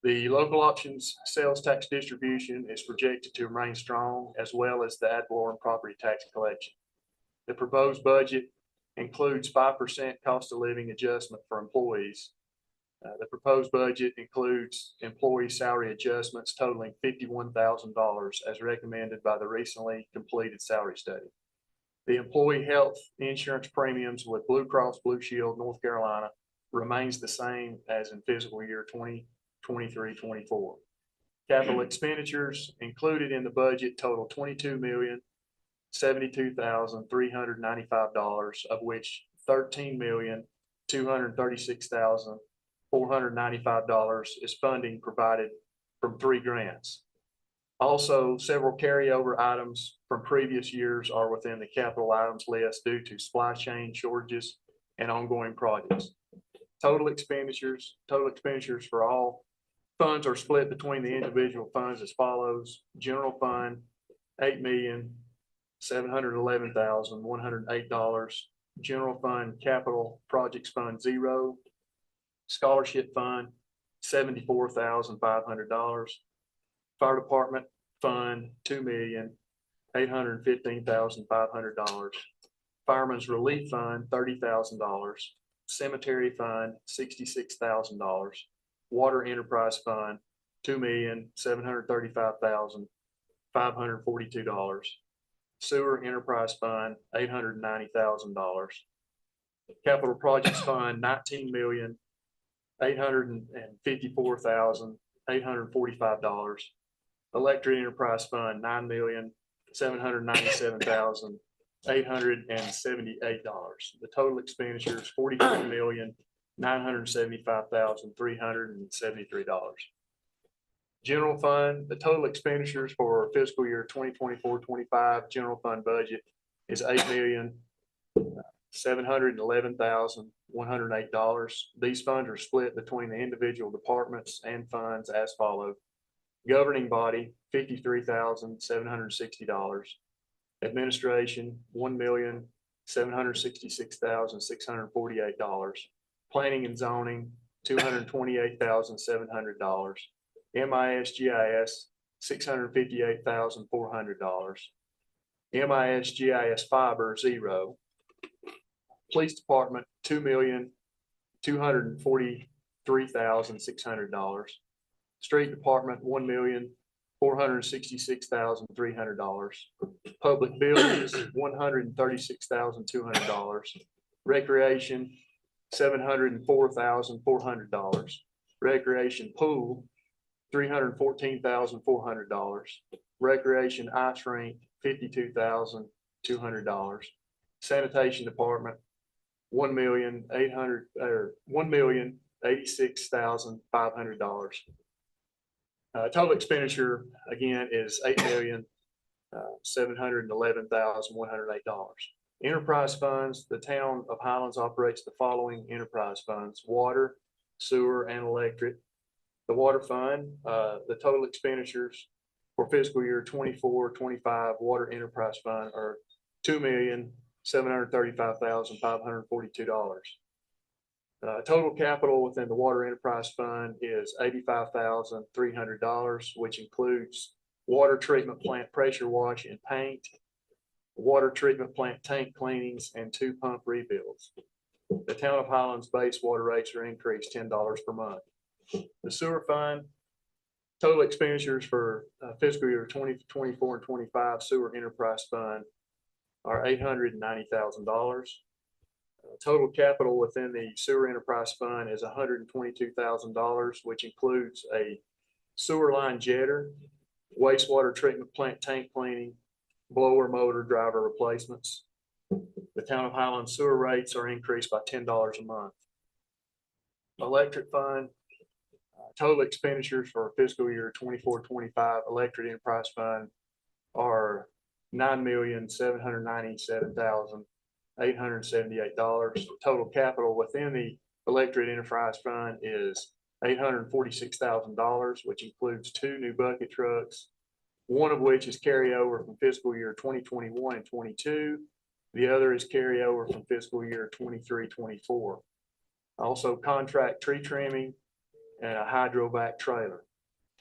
Speaker 6: The local options sales tax distribution is projected to remain strong, as well as the ad valorem property tax collection. The proposed budget includes 5% cost of living adjustment for employees. The proposed budget includes employee salary adjustments totaling $51,000 as recommended by the recently completed salary study. The employee health insurance premiums with Blue Cross Blue Shield North Carolina remains the same as in fiscal year 2023-24. Capital expenditures included in the budget total $22,072,395, of which $13,236,495 is funding provided from 3 grants. Also, several carryover items from previous years are within the capital items list due to supply chain shortages and ongoing projects. Total expenditures for all funds are split between the individual funds as follows: general fund, $8,711,108. General fund capital projects fund 0. Scholarship fund, $74,500. Fire department fund, $2,815,500. Fireman's relief fund, $30,000. Cemetery fund, $66,000. Water enterprise fund, $2,735,542. Sewer enterprise fund, $890,000. Capital projects fund, $19,854,845. Electric enterprise fund, $9,797,878. The total expenditure is $43,975,373. General fund, the total expenditures for fiscal year 2024-25 general fund budget is $8,711,108. These funds are split between the individual departments and funds as follows: governing body, $53,760. Administration, $1,766,648. Planning and zoning, $228,700. MISGIS, $658,400. MISGIS fiber, 0. Police department, $2,243,600. Street department, $1,466,300. Public buildings, $136,200. Recreation, $704,400. Recreation pool, $314,400. Recreation ice rink, $52,200. Sanitation department, $1,086,500. Total expenditure again is $8,711,108. Enterprise funds, the town of Highlands operates the following enterprise funds: water, sewer, and electric. The water fund, the total expenditures for fiscal year 24-25 water enterprise fund are $2,735,542. Total capital within the water enterprise fund is $85,300, which includes water treatment plant pressure wash and paint, water treatment plant tank cleanings, and 2 pump rebuilds. The town of Highlands base water rates are increased $10 per month. The sewer fund, total expenditures for fiscal year 2024 and 25 sewer enterprise fund are $890,000. Total capital within the sewer enterprise fund is $122,000, which includes a sewer line jetter, wastewater treatment plant tank cleaning, blower motor driver replacements. The town of Highlands sewer rates are increased by $10 a month. Electric fund, total expenditures for fiscal year 24-25 electric enterprise fund are $9,797,000. $878. Total capital within the electric enterprise fund is $846,000, which includes 2 new bucket trucks, one of which is carryover from fiscal year 2021 and 22. The other is carryover from fiscal year 23-24. Also contract tree trimming and a hydrovac trailer.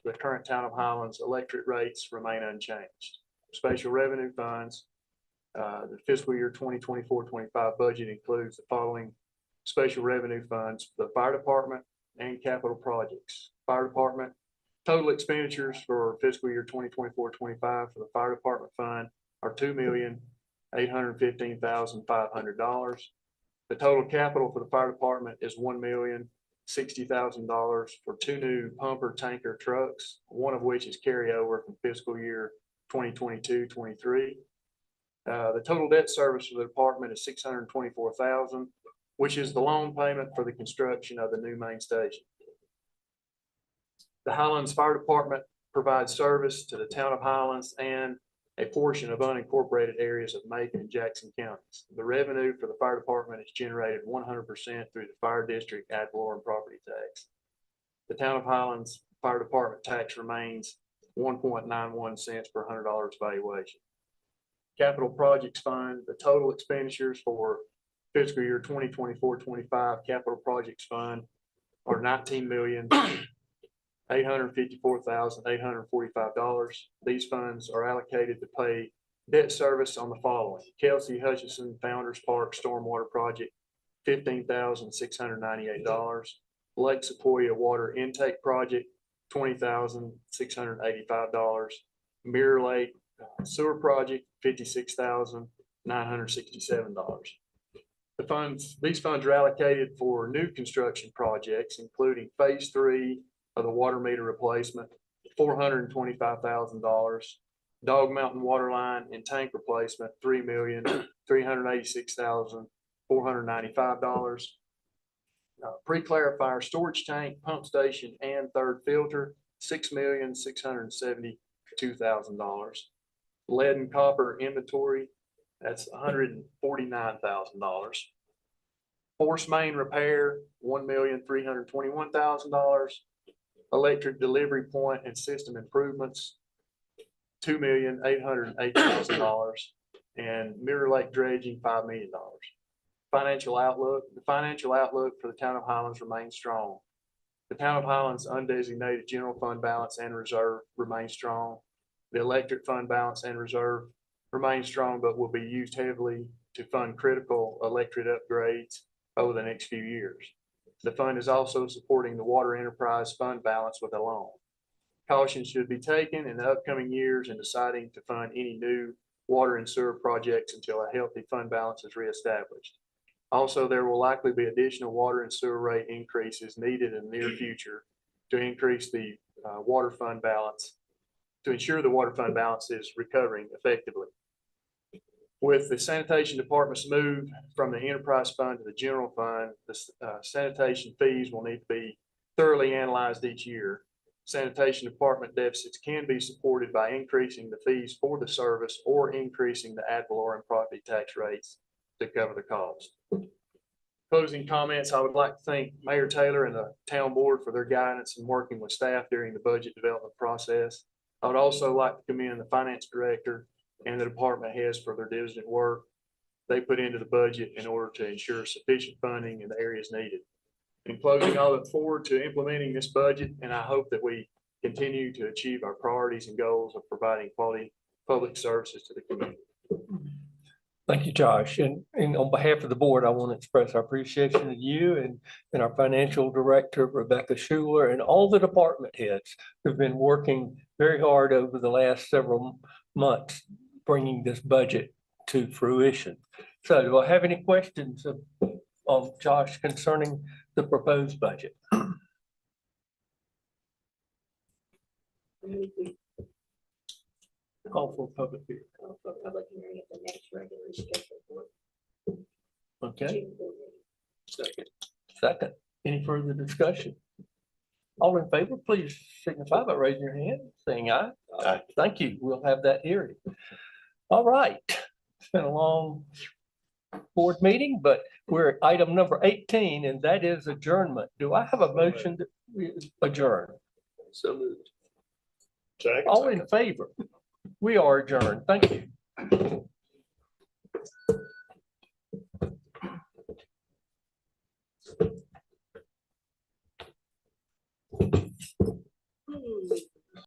Speaker 6: The current town of Highlands electric rates remain unchanged. Special revenue funds, the fiscal year 2024-25 budget includes the following special revenue funds for the fire department and capital projects. Fire department, total expenditures for fiscal year 2024-25 for the fire department fund are $2,815,500. The total capital for the fire department is $1,060,000 for 2 new pumper tanker trucks, one of which is carryover from fiscal year 2022-23. The total debt service for the department is $624,000, which is the loan payment for the construction of the new main station. The Highlands Fire Department provides service to the town of Highlands and a portion of unincorporated areas of Macon and Jackson counties. The revenue for the fire department is generated 100% through the fire district ad valorem property tax. The town of Highlands Fire Department tax remains 1.91 cents per $100 valuation. Capital Projects Fund, the total expenditures for fiscal year 2024-25 Capital Projects Fund are $19,854,845. These funds are allocated to pay debt service on the following: Kelsey Hutchison Founders Park Stormwater Project, $15,698. Lake Sequoia Water Intake Project, $20,685. Mirror Lake Sewer Project, $56,967. These funds are allocated for new construction projects, including phase 3 of the water meter replacement, $425,000. Dog Mountain Water Line and Tank Replacement, $3,386,495. Pre-clarifier storage tank, pump station, and third filter, $6,672,000. Lead and copper inventory, that's $149,000. Force main repair, $1,321,000. Electric delivery point and system improvements, $2,808,000. And Mirror Lake dredging, $5 million. Financial outlook, the financial outlook for the town of Highlands remains strong. The town of Highlands undesignated general fund balance and reserve remain strong. The electric fund balance and reserve remain strong, but will be used heavily to fund critical electric upgrades over the next few years. The fund is also supporting the water enterprise fund balance with a loan. Caution should be taken in the upcoming years in deciding to fund any new water and sewer projects until a healthy fund balance is reestablished. Also, there will likely be additional water and sewer rate increases needed in the near future to increase the water fund balance, to ensure the water fund balance is recovering effectively. With the sanitation department's move from the enterprise fund to the general fund, the sanitation fees will need to be thoroughly analyzed each year. Sanitation department deficits can be supported by increasing the fees for the service or increasing the ad valorem property tax rates to cover the cost. Closing comments, I would like to thank Mayor Taylor and the town board for their guidance in working with staff during the budget development process. I would also like to commend the finance director and the department heads for their diligent work they put into the budget in order to ensure sufficient funding in the areas needed. In closing, I look forward to implementing this budget, and I hope that we continue to achieve our priorities and goals of providing quality public services to the community.
Speaker 4: Thank you, Josh. And on behalf of the board, I want to express our appreciation to you and our financial director, Rebecca Schuler, and all the department heads who've been working very hard over the last several months, bringing this budget to fruition. So do I have any questions of Josh concerning the proposed budget? Call for public hearing.
Speaker 8: Call for public hearing at the next regularly scheduled board.
Speaker 4: Okay,
Speaker 8: board meeting.
Speaker 4: second. Any further discussion? All in favor, please signify by raising your hand, saying aye.
Speaker 11: Aye.
Speaker 4: Thank you. We'll have that hearing. All right. It's been a long board meeting, but we're at item number 18, and that is adjournment. Do I have a motion to adjourn?
Speaker 12: So moved.
Speaker 4: All in favor? We are adjourned. Thank you.